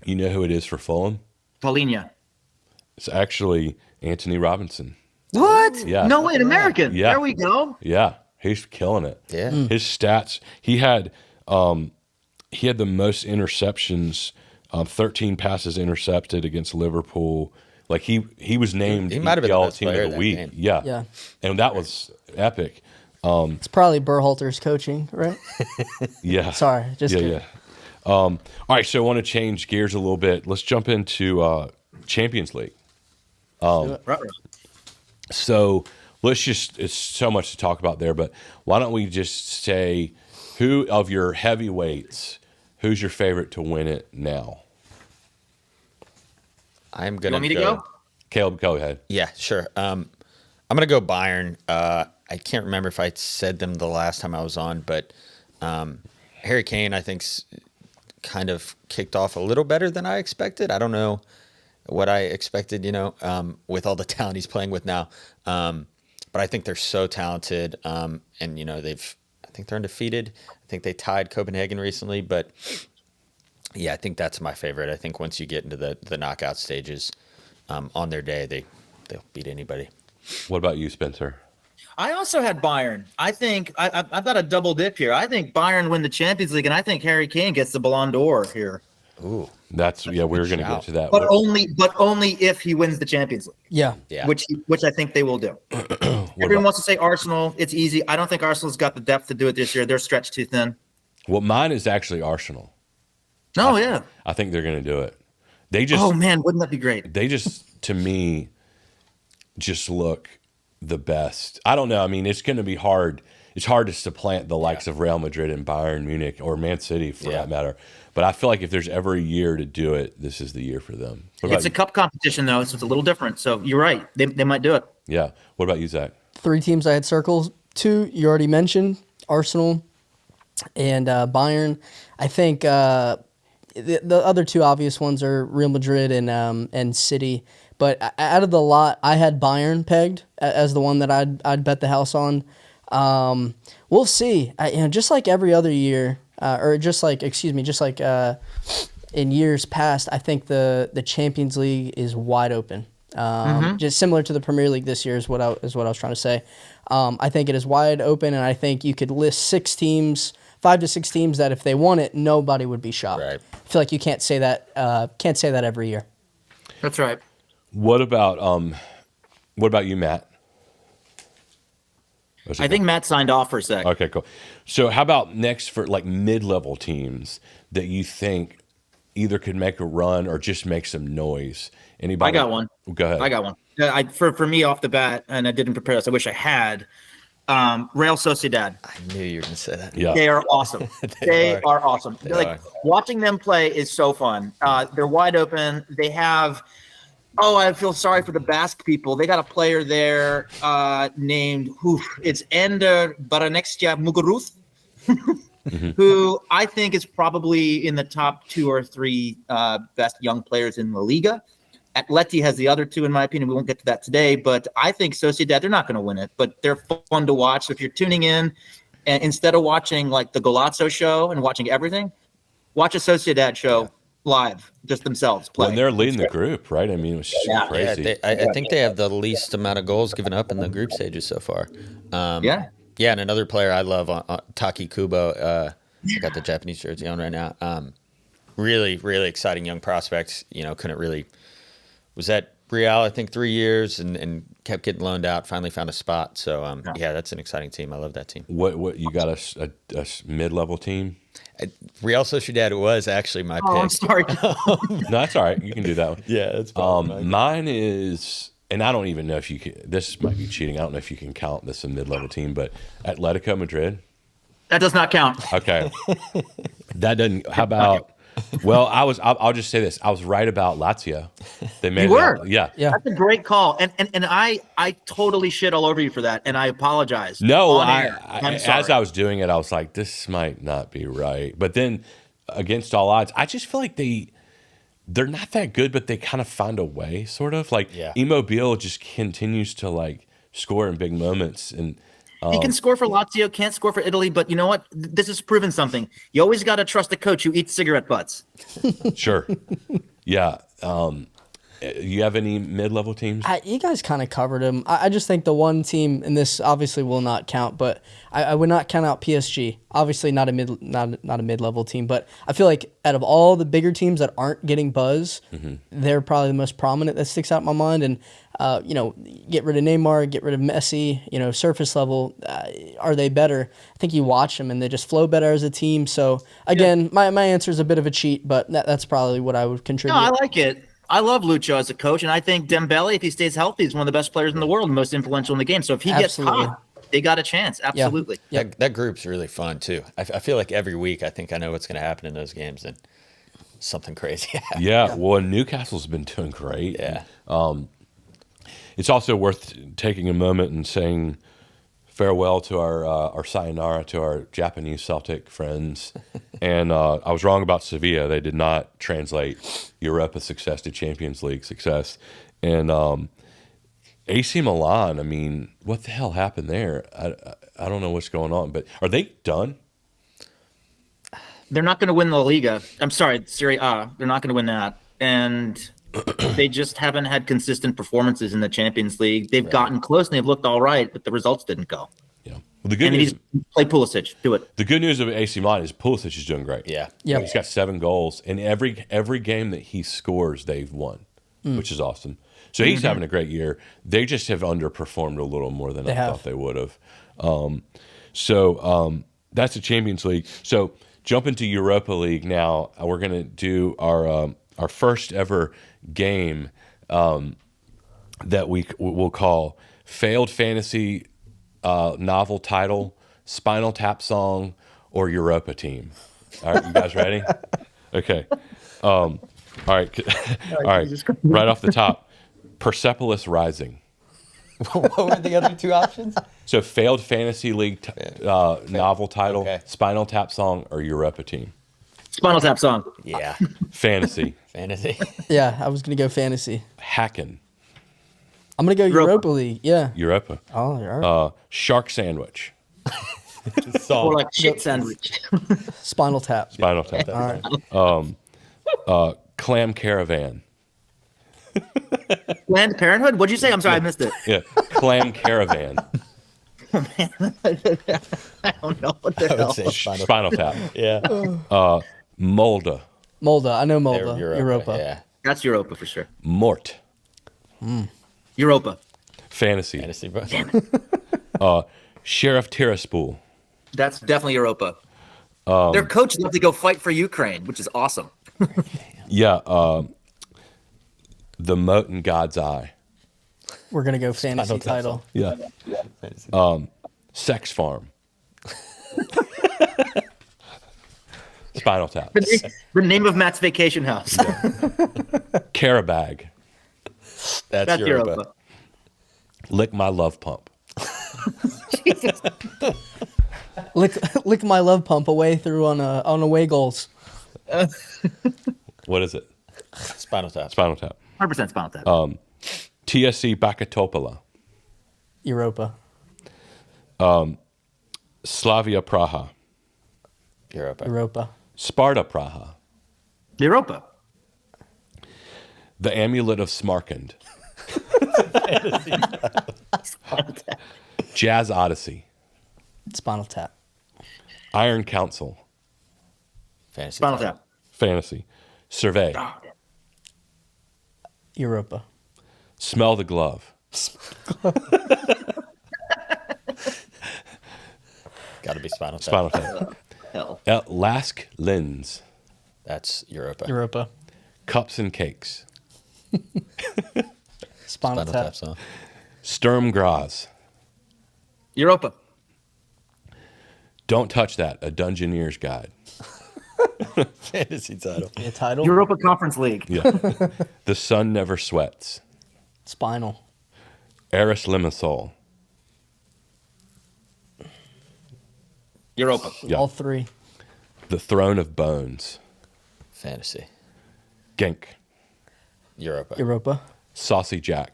You know who it is for Fulham? Paulinho. It's actually Anthony Robinson. What? Yeah. No way, an American. Yeah. There we go. Yeah, he's killing it. Yeah. His stats. He had the most interceptions, 13 passes intercepted against Liverpool. Like he was named He might have been the EPL best Team player of the that Week. game. Yeah, and that was epic. It's probably Berhalter's coaching, right? Yeah. Sorry, just kidding. Yeah. All right, so I want to change gears a little bit. Let's jump into Champions League. So it's so much to talk about there, but why don't we just say who of your heavyweights, who's your favorite to win it now? I'm You gonna want me to go? Caleb, go ahead. Yeah, sure. I'm gonna go Bayern. I can't remember if I said them the last time I was on, but Harry Kane, I think's kind of kicked off a little better than I expected. I don't know what I expected, with all the talent he's playing with now. But I think they're so talented, and I think they're undefeated. I think they tied Copenhagen recently, but yeah, I think that's my favorite. I think once you get into the knockout stages, on their day, they'll beat anybody. What about you, Spencer? I also had Bayern. I think I've got a double dip here. I think Bayern win the Champions League, and I think Harry Kane gets the Ballon d'Or here. Ooh, That's we were going to get to that. But only if he wins the Champions League. Yeah. Which I think they will do. Everyone wants to say Arsenal. It's easy. I don't think Arsenal's got the depth to do it this year. They're stretched too thin. Well, mine is actually Arsenal. Oh, yeah. I think they're going to do it. They just. Oh, man, wouldn't that be great? They just, to me, just look the best. I don't know. I mean, it's going to be hard. It's hard to supplant the likes of Real Madrid and Bayern Munich or Man City for that matter. But I feel like if there's ever a year to do it, this is the year for them. It's a cup competition, though, so it's a little different. So you're right. They might do it. Yeah. What about you, Zach? 3 teams I had circles. 2 you already mentioned, Arsenal and Bayern. I think the other 2 obvious ones are Real Madrid and City. But out of the lot, I had Bayern pegged as the one that I'd bet the house on. We'll see. Just like every other year, just like in years past, I think the Champions League is wide open. Just similar to the Premier League this year is what I was trying to say. I think it is wide open, and I think you could list 5 to 6 teams that if they won it, nobody would be shocked. Right. I feel like you can't say that every year. That's right. What about you, Matt? I think Matt signed off for a sec. Okay, cool. So how about next for like mid-level teams that you think either could make a run or just make some noise? Anybody? I got one. Go ahead. I got one. For me off the bat, and I didn't prepare this. I wish I had. Real Sociedad. I knew you were going to say that. Yeah. They are awesome. They are awesome. are. Watching them play is so fun. They're wide open. They have. Oh, I feel sorry for the Basque people. They got a player there named it's Ender Baranexia Muguruth, who I think is probably in the top 2 or 3 best young players in La Liga. Atleti has the other 2, in my opinion. We won't get to that today, but I think Sociedad, they're not going to win it, but they're fun to watch. So if you're tuning in, and instead of watching like the Golazzo show and watching everything, watch a Sociedad show live, just themselves play. When they're leading the group, right? I mean, it was super crazy. I think they have the least amount of goals given up in the group stages so far. Yeah, and another player I love, Taki Kubo, got the Japanese jersey on right now. Really, really exciting young prospect. Couldn't really was at Real, I think 3 years, and kept getting loaned out. Finally found a spot. So that's an exciting team. I love that team. What you got a mid-level team? Real Sociedad was actually my pick. I'm sorry. No, that's all right. You can do that one. Yeah, that's mine is, and I don't even know if you can. This might be cheating. I don't know if you can count this a mid-level team, but Atletico Madrid. That does not count. Okay, that doesn't. How about Well, I'll just say this. I was right about Lazio. They made You were? Yeah. That's a great call, and I totally shit all over you for that, and I apologize. No, On air. I'm sorry. as I was doing it, I was like, this might not be right. But then, against all odds, I just feel like they're not that good, but they kind of find a way, sort of. Like, Immobile just continues to, like, score in big moments. And he can score for Lazio, can't score for Italy, but you know what? This has proven something. You always got to trust the coach who eats cigarette butts. Sure. Yeah. You have any mid-level teams? You guys kind of covered them. I just think the one team, and this obviously will not count, but I would not count out PSG. Obviously, not a mid-level team, but I feel like out of all the bigger teams that aren't getting buzz, they're probably the most prominent that sticks out in my mind. And get rid of Neymar, get rid of Messi. Surface level, are they better? I think you watch them and they just flow better as a team. So again, my answer is a bit of a cheat, but that's probably what I would contribute. No, I like it. I love Lucho as a coach, and I think Dembele, if he stays healthy, is one of the best players in the world and most influential in the game. So if he gets hot, they got a chance. Absolutely. Yeah. That group's really fun too. I feel like every week I think I know what's going to happen in those games, and something crazy happens. Yeah. Well, Newcastle's been doing great. Yeah. It's also worth taking a moment and saying farewell to our sayonara to our Japanese Celtic friends. And I was wrong about Sevilla. They did not translate Europa success to Champions League success. And AC Milan, I mean, what the hell happened there? I don't know what's going on, but are they done? They're not going to win the Liga. I'm sorry, Serie A. They're not going to win that. And they just haven't had consistent performances in the Champions League. They've gotten close and they've looked all right, but the results didn't go. Yeah. Well, the good And news, play Pulisic. Do it. the good news of AC Milan is Pulisic is doing great. Yeah. Yeah. He's got 7 goals, and every game that he scores, they've won, which is awesome. So he's having a great year. They just have underperformed a little more than I thought they would have. So that's the Champions League. So jump into Europa League now. We're going to do our first ever game that we'll call Failed Fantasy Novel Title, Spinal Tap Song, or Europa Team. All right, you guys ready? Okay. All right. All right. Right off the top, Persepolis Rising. What were the other two options? So failed fantasy league novel title, Spinal Tap Song, or Europa Team. Spinal Tap Song. Yeah. Fantasy. Fantasy. Yeah, I was going to go fantasy. Hacking. I'm going to go Europa League. Yeah. Europa. Oh, all right. Shark Sandwich. Or like shit sandwich. Spinal Tap. Spinal Tap. All right. Clam Caravan. Planned Parenthood? What'd you say? I'm sorry, I missed it. Yeah. Clam Caravan. I don't know what the I would hell. say Spinal Tap. Yeah. Molda. Molda. I know They're Molda. Europa. Europa. Yeah. That's Europa for sure. Mort. Europa. Fantasy. Fantasy book. Sheriff Tiraspol. That's definitely Europa. Their coach left to go fight for Ukraine, which is awesome. Yeah. The Moat in God's Eye. We're going to go fantasy Tap title. Yeah. Fantasy. Sex Farm. Spinal Tap. The name of Matt's vacation house. Carabag. That's Europa. Lick My Love Pump. Lick my love pump away through on away goals. What is it? Spinal Tap. Spinal Tap. 100% Spinal Tap. TSC Bakatopola. Europa. Slavia Praha. Europa. Europa. Sparta Praha. Europa. The Amulet of Smarkand. Jazz Odyssey. Spinal Tap. Iron Council. Fantasy. Spinal Tap. Fantasy. Survey. Europa. Smell the Glove. Got to be Spinal Tap. Spinal Tap. Hell. Lask Lens. That's Europa. Europa. Cups and Cakes. Spinal Spinal Tap. Tap song. Sturm Graz. Europa. Don't Touch That, a Dungeoneer's Guide. Fantasy title. A title. Europa Conference League. Yeah. The sun never sweats. Spinal. Eris Limassol. Europa. Yeah. All three. The throne of bones. Fantasy. Genk. Europa. Europa. Saucy Jack.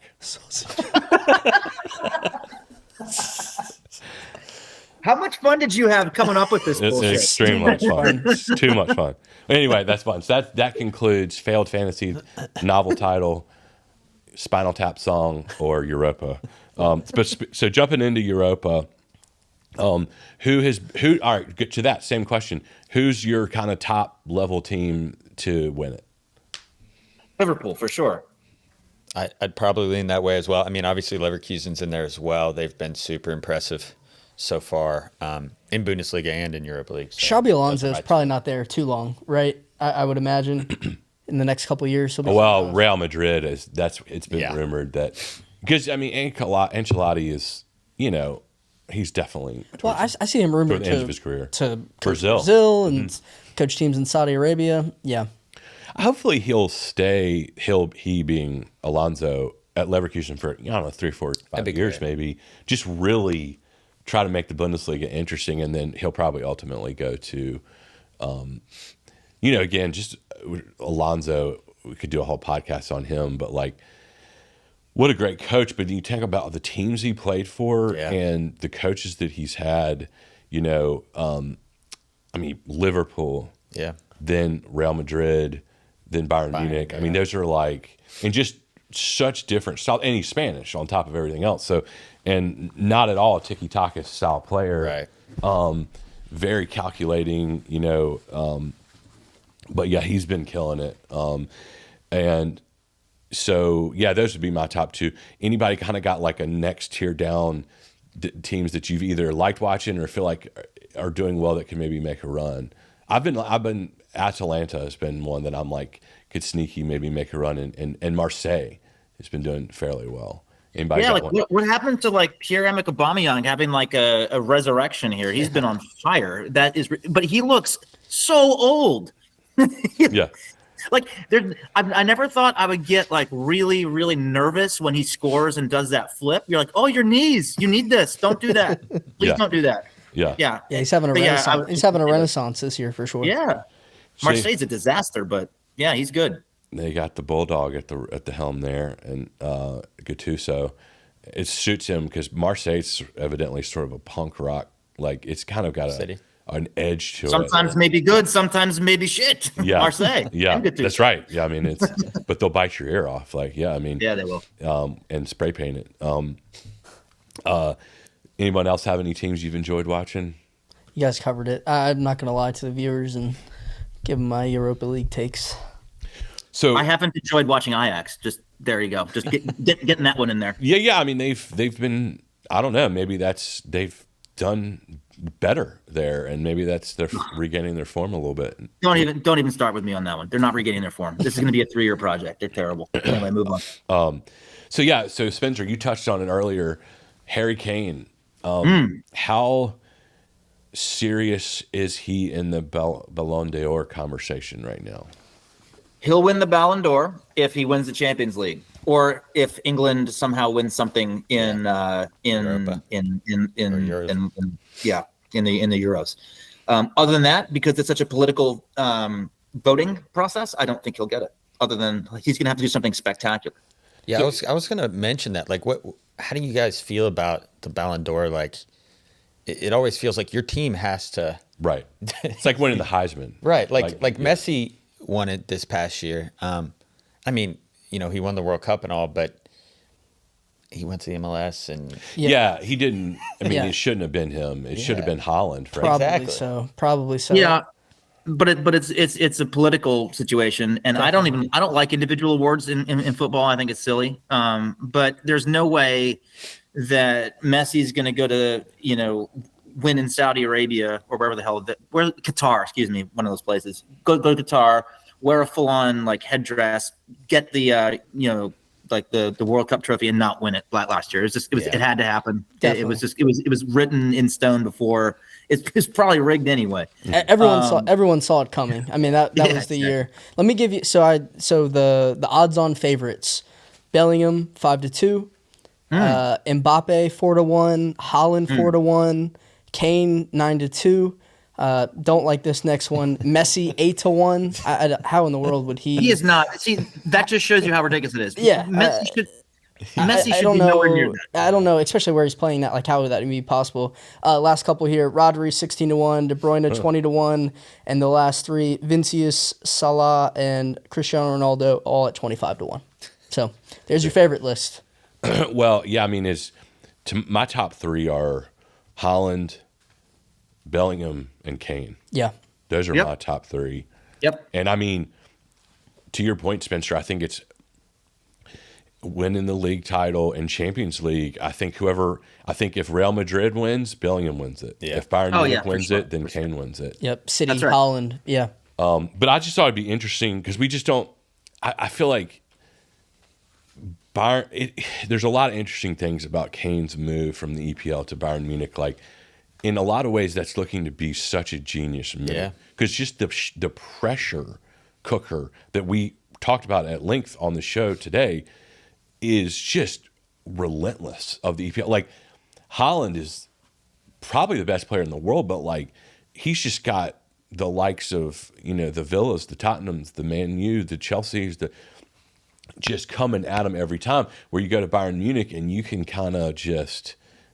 How much fun did you have coming up with this It's bullshit? extremely much fun. It's too much fun. Anyway, that's fun. So that concludes failed fantasy, novel title, Spinal Tap song, or Europa. So jumping into Europa, all right, get to that same question. Who's your kind of top level team to win it? Liverpool, for sure. I'd probably lean that way as well. I mean, obviously Leverkusen's in there as well. They've been super impressive so far in Bundesliga and in Europa League. So Xabi Alonso's probably not there too long, right? I would imagine in the next couple of years. He'll be Well, Real Madrid it's been rumored that, because I mean Ancelotti is, he's definitely Well, I see him rumored toward the end of his career. to coach Brazil. Brazil and coach teams in Saudi Arabia. Yeah. Hopefully he'll stay. He being Alonso at Leverkusen for 3, 4, 5 years great. maybe. Just really try to make the Bundesliga interesting, and then he'll probably ultimately go to, again, just Alonso. We could do a whole podcast on him, but like, what a great coach. But you think about the teams he played for and the coaches that he's had. Liverpool. Yeah. Then Real Madrid, then Bayern Munich. Yeah. I mean, those are and just such different style. And he's Spanish on top of everything else. So, and not at all a tiki-taka style player. Right. Very calculating, but yeah, he's been killing it. And so, yeah, those would be my top two. Anybody kind of got like a next tier down teams that you've either liked watching or feel like are doing well that can maybe make a run? I've been Atalanta has been one that I'm like could sneaky maybe make a run, and Marseille has been doing fairly well. Anybody got one? What happened to like Pierre-Emerick Aubameyang having like a resurrection here? He's been on fire. But he looks so old. Yeah. Like I never thought I would get like really, really nervous when he scores and does that flip. You're like, oh, your knees, you need this. Don't do that. Please don't do that. Yeah. Yeah. Yeah, he's having a renaissance. He's having a renaissance this year for sure. Yeah. Marseille's a disaster, but yeah, he's good. They got the Bulldog at the helm there, and Gattuso. It suits him because Marseille's evidently sort of a punk rock. Like it's kind of got an edge to it. Sometimes maybe good, sometimes maybe shit. Yeah. Marseille. Yeah, And Gattuso. that's right. Yeah, I mean but they'll bite your ear off. Like, yeah, I mean, Yeah, they will. and spray paint it. Anyone else have any teams you've enjoyed watching? You guys covered it. I'm not going to lie to the viewers and give them my Europa League takes. So I haven't enjoyed watching Ajax. Just there you go. Just getting that one in there. Yeah. I mean, they've been. I don't know. Maybe they've done better there, and maybe they're regaining their form a little bit. Don't even start with me on that one. They're not regaining their form. This is going to be a 3-year project. They're terrible. Anyway, move on. So Spencer, you touched on it earlier. Harry Kane. How serious is he in the Ballon d'Or conversation right now? He'll win the Ballon d'Or if he wins the Champions League, or if England somehow wins something in the Euros. Other than that, because it's such a political voting process, I don't think he'll get it. Other than he's going to have to do something spectacular. Yeah, I was going to mention that. Like, how do you guys feel about the Ballon d'Or? Like, it always feels like your team has to. Right. It's like winning the Heisman. Right. Like Messi won it this past year. I mean, he won the World Cup and all, but he went to the MLS and yeah he didn't. I mean, it shouldn't have been him. It should have been Holland. Probably so. Yeah, but it's a political situation, and I don't like individual awards in football. I think it's silly. But there's no way that Messi's going to go to win in Saudi Arabia or wherever the hell where Qatar, excuse me, one of those places. Go to Qatar, wear a full-on like headdress, get the like the World Cup trophy and not win it last year. It had to happen. Definitely. It was written in stone before it's probably rigged anyway. Everyone saw it coming. I mean, that was the year. Let me give you the odds-on favorites: Bellingham 5-2, Mbappe 4-1, Haaland 4-1, Kane 9-2. Don't like this next one. Messi 8-1. How in the world would he? He is not. See, that just shows you how ridiculous it is. Yeah, Messi should. Messi I should don't be know. nowhere near that. I don't know, especially where he's playing that. Like, how would that even be possible? Last couple here: Rodri 16-1, De Bruyne 20-1, and the last three: Vinicius, Salah, and Cristiano Ronaldo, all at 25-1. So there's your favorite list. Well, yeah, I mean, my top three are Haaland, Bellingham, and Kane. Yeah. Those are my top three. Yep. And I mean, to your point, Spencer, I think it's winning the league title and Champions League. I think if Real Madrid wins, Bellingham wins it. Yeah. If Bayern Munich for wins sure, it, then Kane wins it. Yep. City, That's right. Holland. Yeah. But I just thought it'd be interesting because we just don't. I feel like Bayern. There's a lot of interesting things about Kane's move from the EPL to Bayern Munich. Like, in a lot of ways, that's looking to be such a genius move. Yeah. Because just the pressure cooker that we talked about at length on the show today is just relentless of the EPL. Like, Haaland is probably the best player in the world, but like, he's just got the likes of, the Villas, the Tottenhams, the Man U, the Chelseas, just coming at him every time. Where you go to Bayern Munich and you can kind of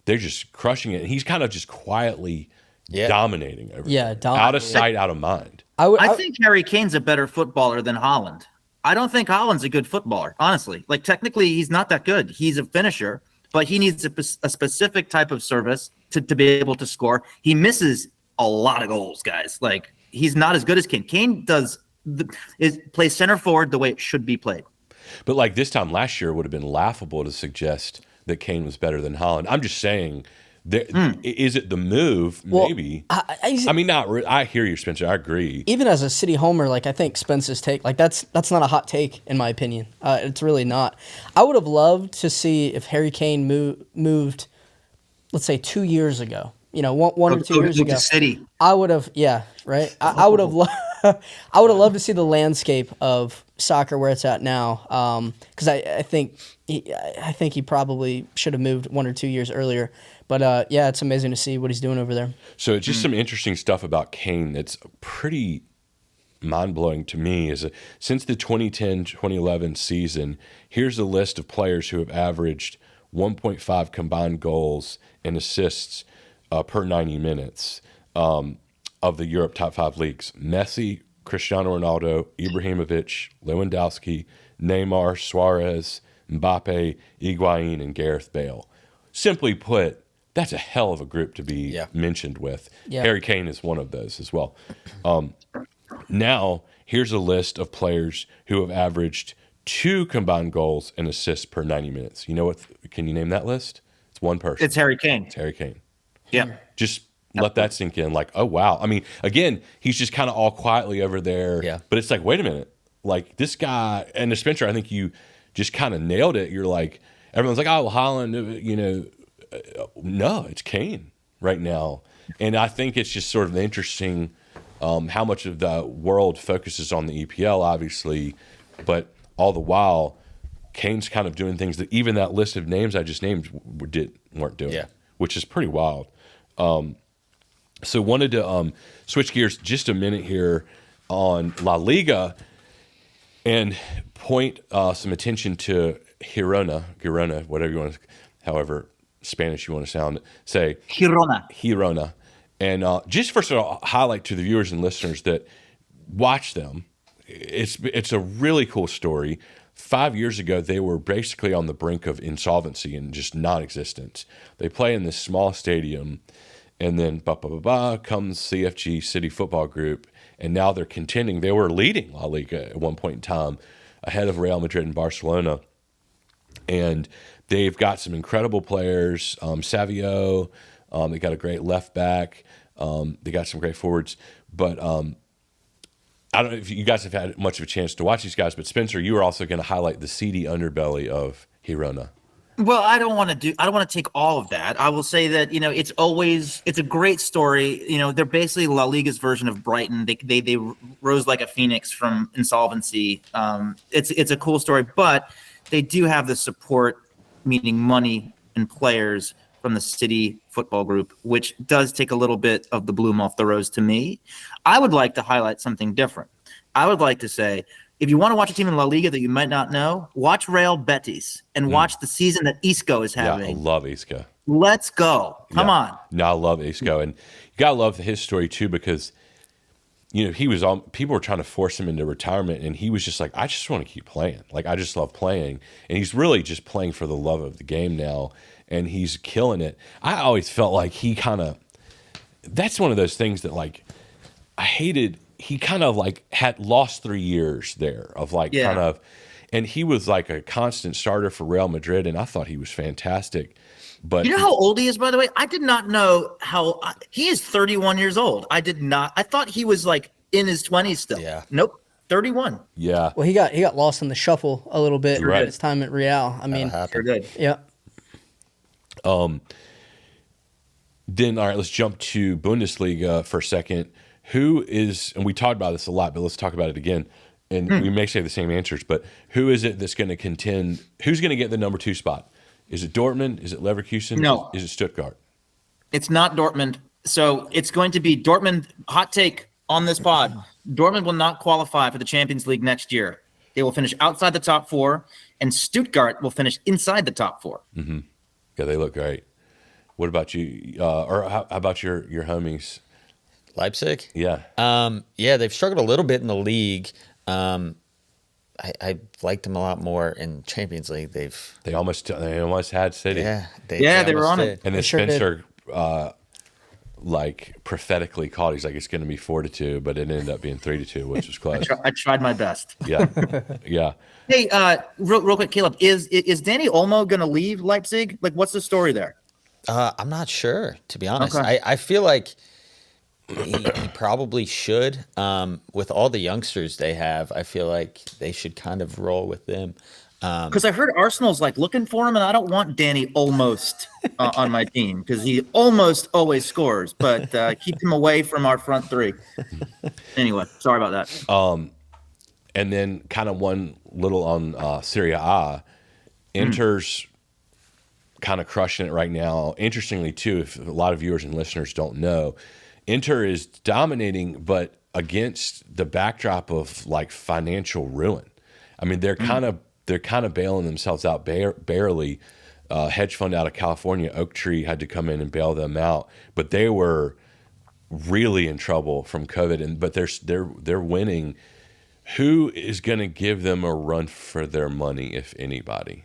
they're just crushing it. And he's kind of just quietly dominating everything. Yeah, out of sight, out of mind. I think Harry Kane's a better footballer than Haaland. I don't think Haaland's a good footballer, honestly. Like, technically, he's not that good. He's a finisher, but he needs a specific type of service to be able to score. He misses a lot of goals, guys. Like, he's not as good as Kane. Kane plays center forward the way it should be played. But like this time last year, it would have been laughable to suggest that Kane was better than Haaland. I'm just saying, is it the move? Maybe. I mean, not. I hear you, Spencer. I agree. Even as a City homer, like, I think Spence's take, like, that's not a hot take in my opinion. It's really not. I would have loved to see if Harry Kane moved, let's say 2 years ago. One or 2 years ago. To City. I would have, right. I would have I would have loved to see the landscape of soccer where it's at now. Because I think he probably should have moved 1 or 2 years earlier. But it's amazing to see what he's doing over there. So it's just some interesting stuff about Kane that's pretty mind-blowing to me. Since the 2010-2011 season, here's a list of players who have averaged 1.5 combined goals and assists per 90 minutes of the Europe top 5 leagues. Messi, Cristiano Ronaldo, Ibrahimovic, Lewandowski, Neymar, Suarez, Mbappe, Higuain, and Gareth Bale. Simply put, that's a hell of a group to be mentioned with. Yeah. Harry Kane is one of those as well. Now, here's a list of players who have averaged 2 combined goals and assists per 90 minutes. You know what? Can you name that list? It's one person. It's Harry Kane. It's Harry Kane. Yeah. Just let that sink in. Like, oh, wow. I mean, again, he's just kind of all quietly over there. Yeah. But it's like, wait a minute. Like, this guy, and Spencer, I think you just kind of nailed it. You're like, everyone's like, oh, well, Haaland, no, it's Kane right now. And I think it's just sort of interesting how much of the world focuses on the EPL, obviously, but all the while, Kane's kind of doing things that even that list of names I just named weren't doing, which is pretty wild. So wanted to switch gears just a minute here on La Liga and point some attention to Girona, whatever you want to, however Spanish you want to say. Girona. And just first of all, highlight to the viewers and listeners that watch them. It's a really cool story. 5 years ago, they were basically on the brink of insolvency and just non-existence. They play in this small stadium, and then comes CFG City Football Group, and now they're contending. They were leading La Liga at one point in time, ahead of Real Madrid and Barcelona. And they've got some incredible players. Savio, they got a great left back. They got some great forwards. But I don't know if you guys have had much of a chance to watch these guys, but Spencer, you were also going to highlight the seedy underbelly of Girona. Well, I don't want to take all of that. I will say that, it's a great story. They're basically La Liga's version of Brighton. They rose like a phoenix from insolvency. It's a cool story, but they do have the support, meaning money and players from the City Football Group, which does take a little bit of the bloom off the rose to me. I would like to highlight something different. I would like to say, if you want to watch a team in La Liga that you might not know, watch Real Betis and watch the season that Isco is having. Yeah, I love Isco. Let's go. Come on. No, I love Isco. And you got to love his story, too, because, he was on, people were trying to force him into retirement, and he was just like, I just want to keep playing. Like, I just love playing. And he's really just playing for the love of the game now, and he's killing it. I always felt like that's one of those things that, like, I hated. He kind of like had lost 3 years there of and he was like a constant starter for Real Madrid, and I thought he was fantastic. But you know how old he is, by the way? I did not know he is 31 years old. I did not. I thought he was like in his 20s still. Yeah. Nope. 31. Yeah. Well, he got lost in the shuffle a little bit Right. at his time at Real. I mean, Sure did. yeah. Then, all right, let's jump to Bundesliga for a second. Who is, and we talked about this a lot, but let's talk about it again. And we may say the same answers, but who is it that's going to contend? Who's going to get the number 2 spot? Is it Dortmund? Is it Leverkusen? No. Is it Stuttgart? It's not Dortmund. So it's going to be Dortmund. Hot take on this pod. Dortmund will not qualify for the Champions League next year. They will finish outside the top 4, and Stuttgart will finish inside the top 4. Mm-hmm. Yeah, they look great. What about you? Or how about your homies? Leipzig? Yeah. Yeah, they've struggled a little bit in the league. I liked them a lot more in Champions League. They almost had City. Yeah, they were on it. And then sure Spencer like prophetically called. He's like, it's going to be 4-2, but it ended up being 3-2, which was close. I tried my best. Yeah, yeah. Hey, real quick, Caleb, is Danny Olmo going to leave Leipzig? Like, what's the story there? I'm not sure, to be honest. Okay. I feel like he probably should. With all the youngsters they have, I feel like they should kind of roll with them. Because I heard Arsenal's like looking for him, and I don't want Danny almost on my team because he almost always scores, but keep him away from our front 3. Anyway, sorry about that. And then kind of one little on Serie A. Inter's kind of crushing it right now. Interestingly, too, if a lot of viewers and listeners don't know, Inter is dominating, but against the backdrop of like financial ruin. I mean, they're kind of bailing themselves out barely. Hedge fund out of California, Oak Tree, had to come in and bail them out, but they were really in trouble from COVID. But they're winning. Who is going to give them a run for their money, if anybody?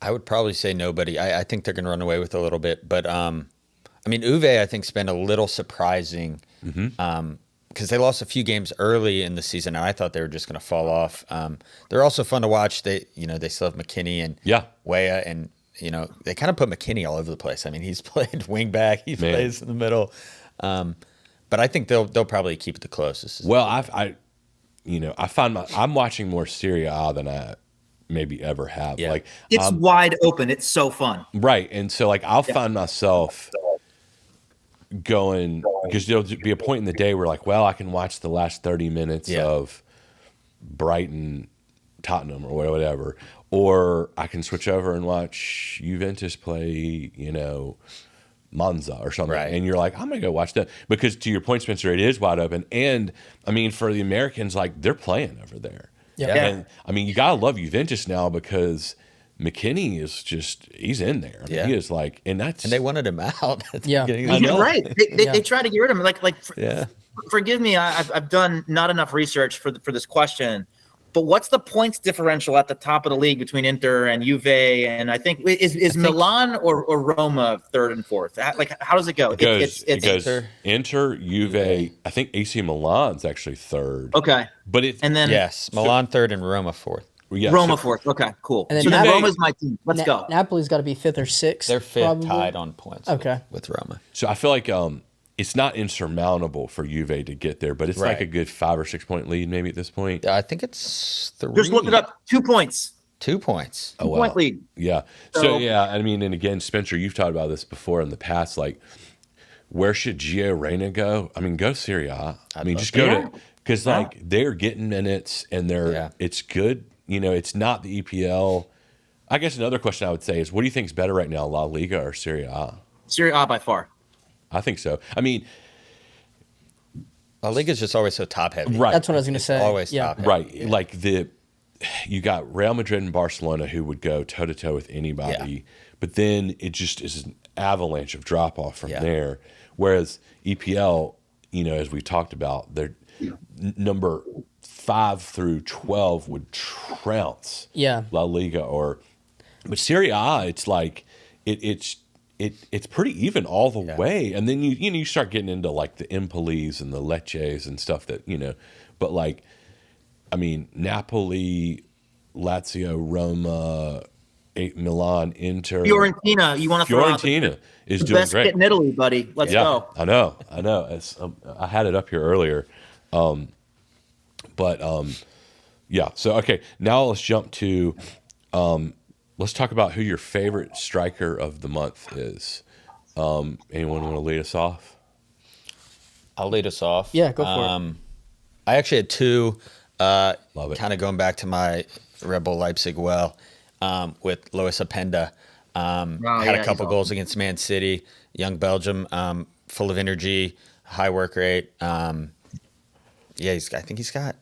I would probably say nobody. I think they're going to run away with a little bit, but I mean, Uwe, I think, has been a little surprising because they lost a few games early in the season, and I thought they were just going to fall off. They're also fun to watch. They still have McKinney and Weah, and they kind of put McKinney all over the place. I mean, he's played wing back, he plays in the middle, but I think they'll probably keep it the closest. Well, I find I'm watching more Serie A than I maybe ever have. Yeah. Like It's wide open. It's so fun. Right. And so like I'll find myself going, because there'll be a point in the day where like, well, I can watch the last 30 minutes of Brighton, Tottenham or whatever, or I can switch over and watch Juventus play, Monza or something. Right. And you're like, I'm going to go watch that, because to your point, Spencer, it is wide open. And I mean, for the Americans, like they're playing over there. Yeah. And I mean, you got to love Juventus now because McKinney is he's in there. I mean, he is like, and they wanted him out. Yeah. You're right. They tried to get rid of him. Forgive me. I've done not enough research for this question, but what's the points differential at the top of the league between Inter and Juve? And I think is Milan or Roma 3rd and 4th? How does it go? It goes Inter, Juve. I think AC Milan's actually 3rd. Okay, but Milan 3rd and Roma 4th. Yeah, Roma 4th. Okay, cool. And then so then Roma's my team. Let's go. Napoli's got to be 5th or 6th. They're 5th, probably. tied on points. Okay. with Roma. So I feel like it's not insurmountable for Juve to get there, but it's like a good 5 or 6 point lead maybe at this point. I think it's 3. Just look it up. 2 points. 2 points. Oh, Point lead. Yeah. So, yeah, I mean, and again, Spencer, you've talked about this before in the past. Like, where should Gio Reyna go? I mean, go Serie A. I mean, just go to, because like they're getting minutes and it's good. You know, it's not the EPL. I guess another question I would say is, what do you think is better right now, La Liga or Serie A? Serie A by far. I think so. I mean, La Liga is just always so top heavy. right. That's what I was going to say. Always top heavy. Right. Yeah. Like you got Real Madrid and Barcelona who would go toe to toe with anybody, but then it just is an avalanche of drop off from there. Whereas EPL, you know, as we talked about, they're number 5 through 12 would trounce La Liga but Serie A, it's like it's pretty even all the way, and then you start getting into like the Empolis and the Lecces and stuff that but like, I mean, Napoli, Lazio, Roma, Milan, Inter, Fiorentina. You want to throw out Fiorentina is the doing best great. kit in Italy, buddy. Let's go. I know. I had it up here earlier, yeah. So okay, now let's jump to. Let's talk about who your favorite striker of the month is. Anyone want to lead us off? I'll lead us off. Yeah, go for it. I actually had 2. Love it. Kind of going back to my Red Bull Leipzig with Lois Openda. Had a couple goals against Man City. Young Belgium, full of energy, high work rate. I think he's got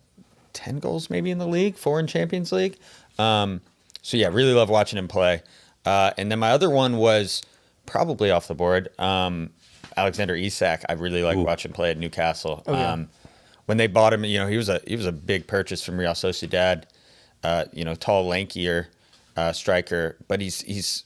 10 goals maybe in the league, 4 in Champions League. So yeah, really love watching him play. And then my other one was probably off the board. Alexander Isak. I really like watching play at Newcastle. When they bought him, he was a big purchase from Real Sociedad. Tall, lankier striker, but he's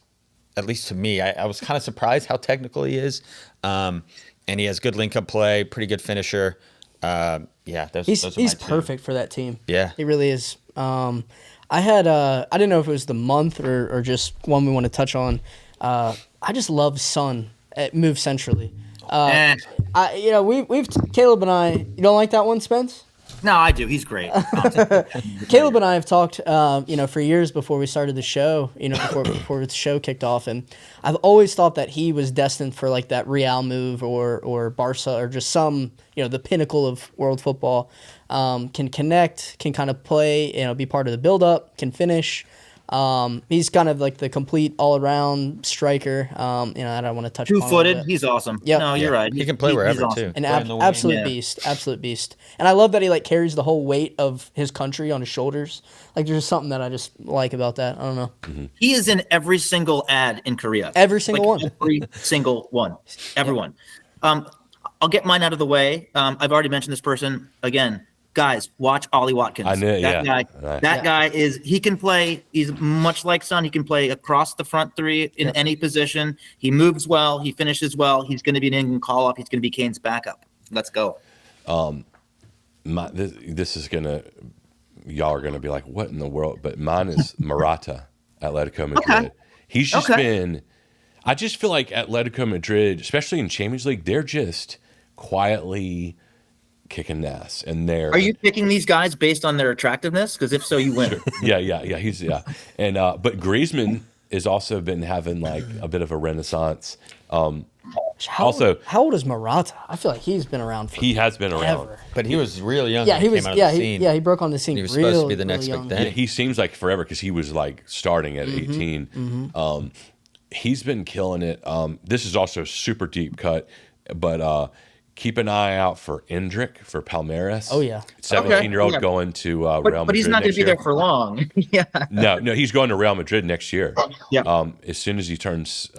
at least to me, I was kind of surprised how technical he is. And he has good link-up play, pretty good finisher. Those are he's my 2. perfect for that team. Yeah. He really is. I didn't know if it was the month or just one we want to touch on. I just love Son at Move Centrally. Caleb and I, you don't like that one, Spence? No, I do. He's great. Caleb and I have talked, for years before we started the show, before the show kicked off, and I've always thought that he was destined for like that Real move or Barca or just some, the pinnacle of world football. Can connect, can kind of play, be part of the build-up, can finish. He's kind of like the complete all-around striker. I don't want to touch upon 2-footed. He's awesome. Yep. No, you're right. He can play wherever awesome. too. An Play in the wing. absolute beast. And I love that he like carries the whole weight of his country on his shoulders. Like there's just something that I just like about that. I don't know. Mm-hmm. He is in every single ad in Korea. Every single one. Every single one. Everyone. I'll get mine out of the way. I've already mentioned this person again. Guys, watch Ollie Watkins. I knew, That guy he can play. He's much like Son. He can play across the front 3 in any position. He moves well. He finishes well. He's going to be an England call-up. He's going to be Kane's backup. Let's go. This is gonna, y'all are gonna be like, what in the world? But mine is Morata, Atletico Madrid. Okay. He's just been. I just feel like Atletico Madrid, especially in Champions League, they're just quietly kicking ass, and Are you picking these guys based on their attractiveness? Because if so, you win. Sure. Yeah. He's and but Griezmann has also been having like a bit of a renaissance. How old is Morata? I feel like he's been around for He has been around, But he was real young. Yeah, when he came out of the scene. he broke on the scene. He was real, supposed to be the next really big young. thing. Yeah, he seems like forever because he was like starting at 18. He's been killing it. This is also a super deep cut, but keep an eye out for Endrick for Palmeiras. Oh, yeah. 17-year-old going to Real Madrid. But he's not going to be there for long. Yeah. No, he's going to Real Madrid next year. Yeah. As soon as he turns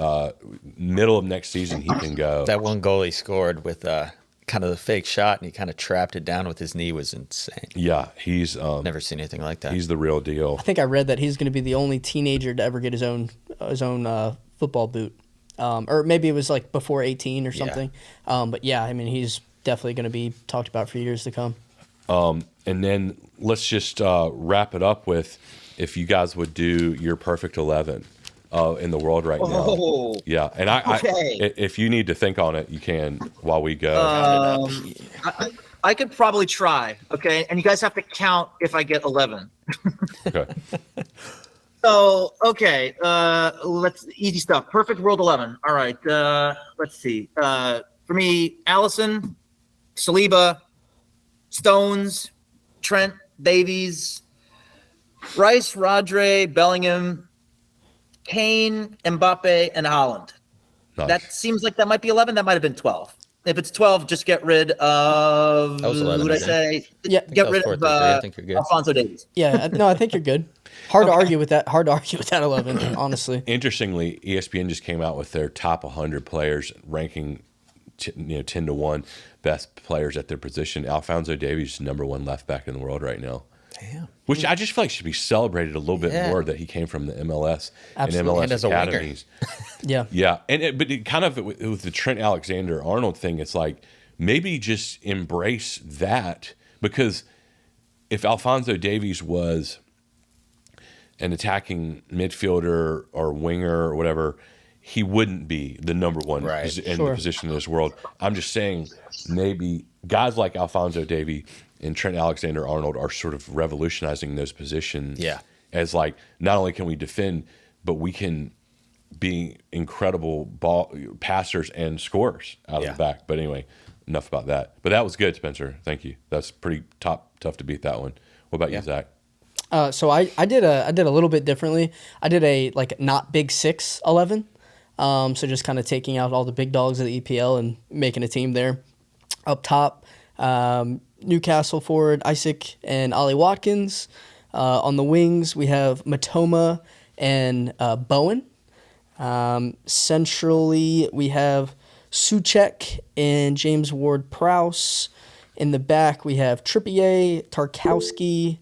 middle of next season, he can go. That one goal he scored with kind of the fake shot, and he kind of trapped it down with his knee was insane. Yeah, he's Never seen anything like that. He's the real deal. I think I read that he's going to be the only teenager to ever get his own football boot. Or maybe it was like before 18 or something. But yeah, I mean, he's definitely going to be talked about for years to come. And then let's just wrap it up with if you guys would do your perfect 11 in the world right now. Yeah, and I if you need to think on it, you can while we go. I could probably try, okay? And you guys have to count if I get 11. Okay. So, okay, let's easy stuff. Perfect world 11. All right, let's see. For me, Allison, Saliba, Stones, Trent, Davies, Rice, Rodri, Bellingham, Kane, Mbappe, and Haaland. Nice. That seems like that might be 11. That might have been 12. If it's 12, just get rid of. That was 11, Who would I I think. say? Yeah. Get rid of 4-3-3. I think you're good. Alfonso Davies. Yeah, no, I think you're good. Hard to argue with that. Hard to argue with that 11, honestly. Interestingly, ESPN just came out with their top 100 players, ranking 10 to 1 best players at their position. Alphonso Davies is number 1 left back in the world right now. Damn. Which I just feel like should be celebrated a little bit more, that he came from the MLS Absolutely. and MLS And as a winger. academies. Yeah. Yeah, but it kind of with the Trent Alexander-Arnold thing, it's like maybe just embrace that, because if Alphonso Davies was an attacking midfielder or winger or whatever, he wouldn't be the number 1 Right. in Sure. the position in this world. I'm just saying maybe guys like Alphonso Davies and Trent Alexander-Arnold are sort of revolutionizing those positions. Yeah. As like, not only can we defend, but we can be incredible ball passers and scorers out of Yeah. the back. But anyway, enough about that. But that was good, Spencer. Thank you. That's pretty tough to beat that one. What about you, Zach? So I did a little bit differently. I did a not big 6 11. So just kind of taking out all the big dogs of the EPL and making a team there. Up top, Newcastle forward Isaac and Ollie Watkins. On the wings, we have Matoma and Bowen. Centrally, we have Souček and James Ward-Prowse. In the back, we have Trippier, Tarkowski,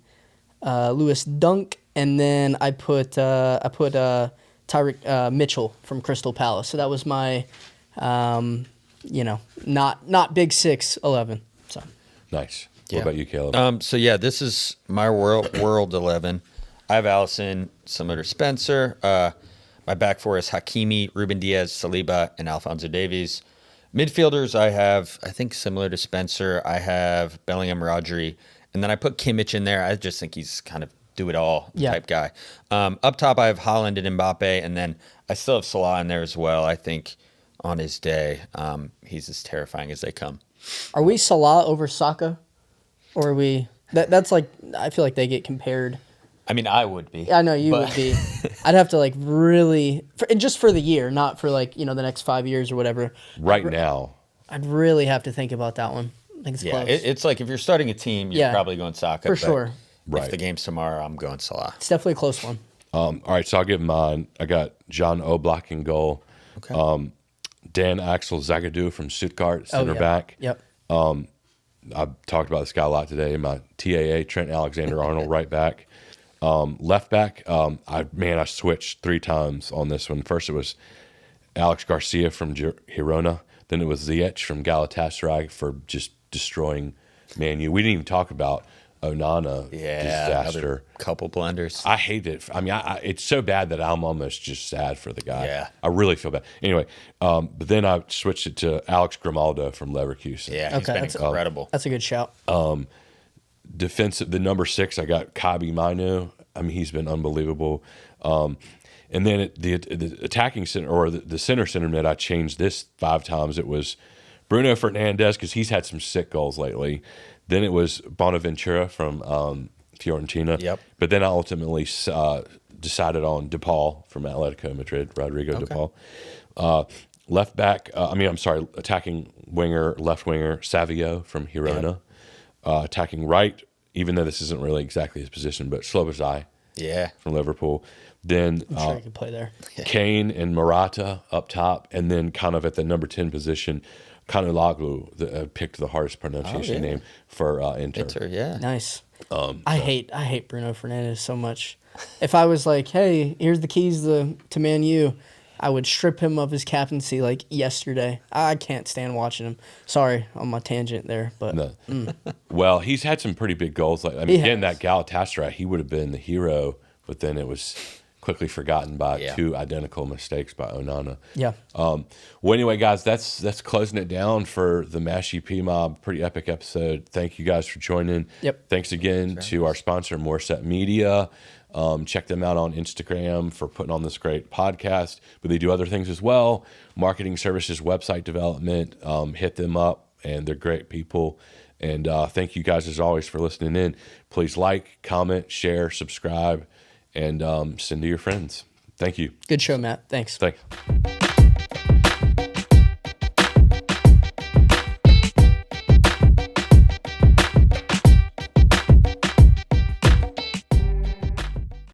Lewis Dunk, and then I put Tyrick Mitchell from Crystal Palace. So that was my, not big 6-11. So Nice. Yeah. What about you, Caleb? So yeah, this is my world 11. I have Allison, similar to Spencer. My back four is Hakimi, Ruben Diaz, Saliba, and Alphonso Davies. Midfielders, I have, I think similar to Spencer, I have Bellingham, Rodri, and then I put Kimmich in there. I just think he's kind of do-it-all type guy. Up top, I have Haaland and Mbappe, and then I still have Salah in there as well. I think on his day, he's as terrifying as they come. Are we Salah over Saka? Or are we... That's like... I feel like they get compared. I mean, I would be. I know you would be. I'd have to really... and just for the year, not for the next 5 years or whatever. Right now. I'd really have to think about that one. I think it's close. It's like if you're starting a team, you're probably going Saka. For sure. Right. If the game's tomorrow, I'm going Salah. It's definitely a close one. All right, so I'll give mine. I got John Oblak in goal. Okay. Dan Axel Zagadou from Stuttgart, center back. Yep. I've talked about this guy a lot today. My TAA, Trent Alexander-Arnold, right back. Left back, I switched 3 times on this one. First it was Alex Garcia from Girona. Then it was Ziyech from Galatasaray for just destroying Man U. We didn't even talk about Onana disaster. Another couple blunders. I hate it. I mean, it's so bad that I'm almost just sad for the guy. Yeah. I really feel bad. Anyway, but then I switched it to Alex Grimaldo from Leverkusen. Yeah, he's been incredible. That's a good shout. Defensive, the number 6, I got Kabi Mainu. I mean, he's been unbelievable. And then the attacking center, or the center mid, I changed this 5 times. It was Bruno Fernandes, because he's had some sick goals lately. Then it was Bonaventura from Fiorentina. Yep. But then I ultimately decided on DePaul from Atletico Madrid, Rodrigo DePaul. Left back, attacking winger, left winger, Savio from Girona. Attacking right, even though this isn't really exactly his position, but Slobozai from Liverpool. Then I'm sure I could play there. Kane and Morata up top, and then kind of at the number 10 position, Kanulaglu picked the hardest pronunciation name for Inter. Inter, yeah. Nice. I hate Bruno Fernandes so much. If I was like, hey, here's the keys to Man U, I would strip him of his captaincy like yesterday. I can't stand watching him. Sorry on my tangent there, but No. Well, he's had some pretty big goals. That Galatasaray, he would have been the hero, but then it was quickly forgotten by Yeah. 2 identical mistakes by Onana. Yeah. Well, anyway, guys, that's closing it down for the Mashy Pea Mob. Pretty epic episode. Thank you guys for joining. Yep. Thanks again to our sponsor, Morrisette Media. Check them out on Instagram for putting on this great podcast, but they do other things as well. Marketing services, website development. Hit them up, and they're great people. And thank you guys, as always, for listening in. Please like, comment, share, subscribe, and send to your friends. Thank you. Good show, Matt. Thanks. Thanks.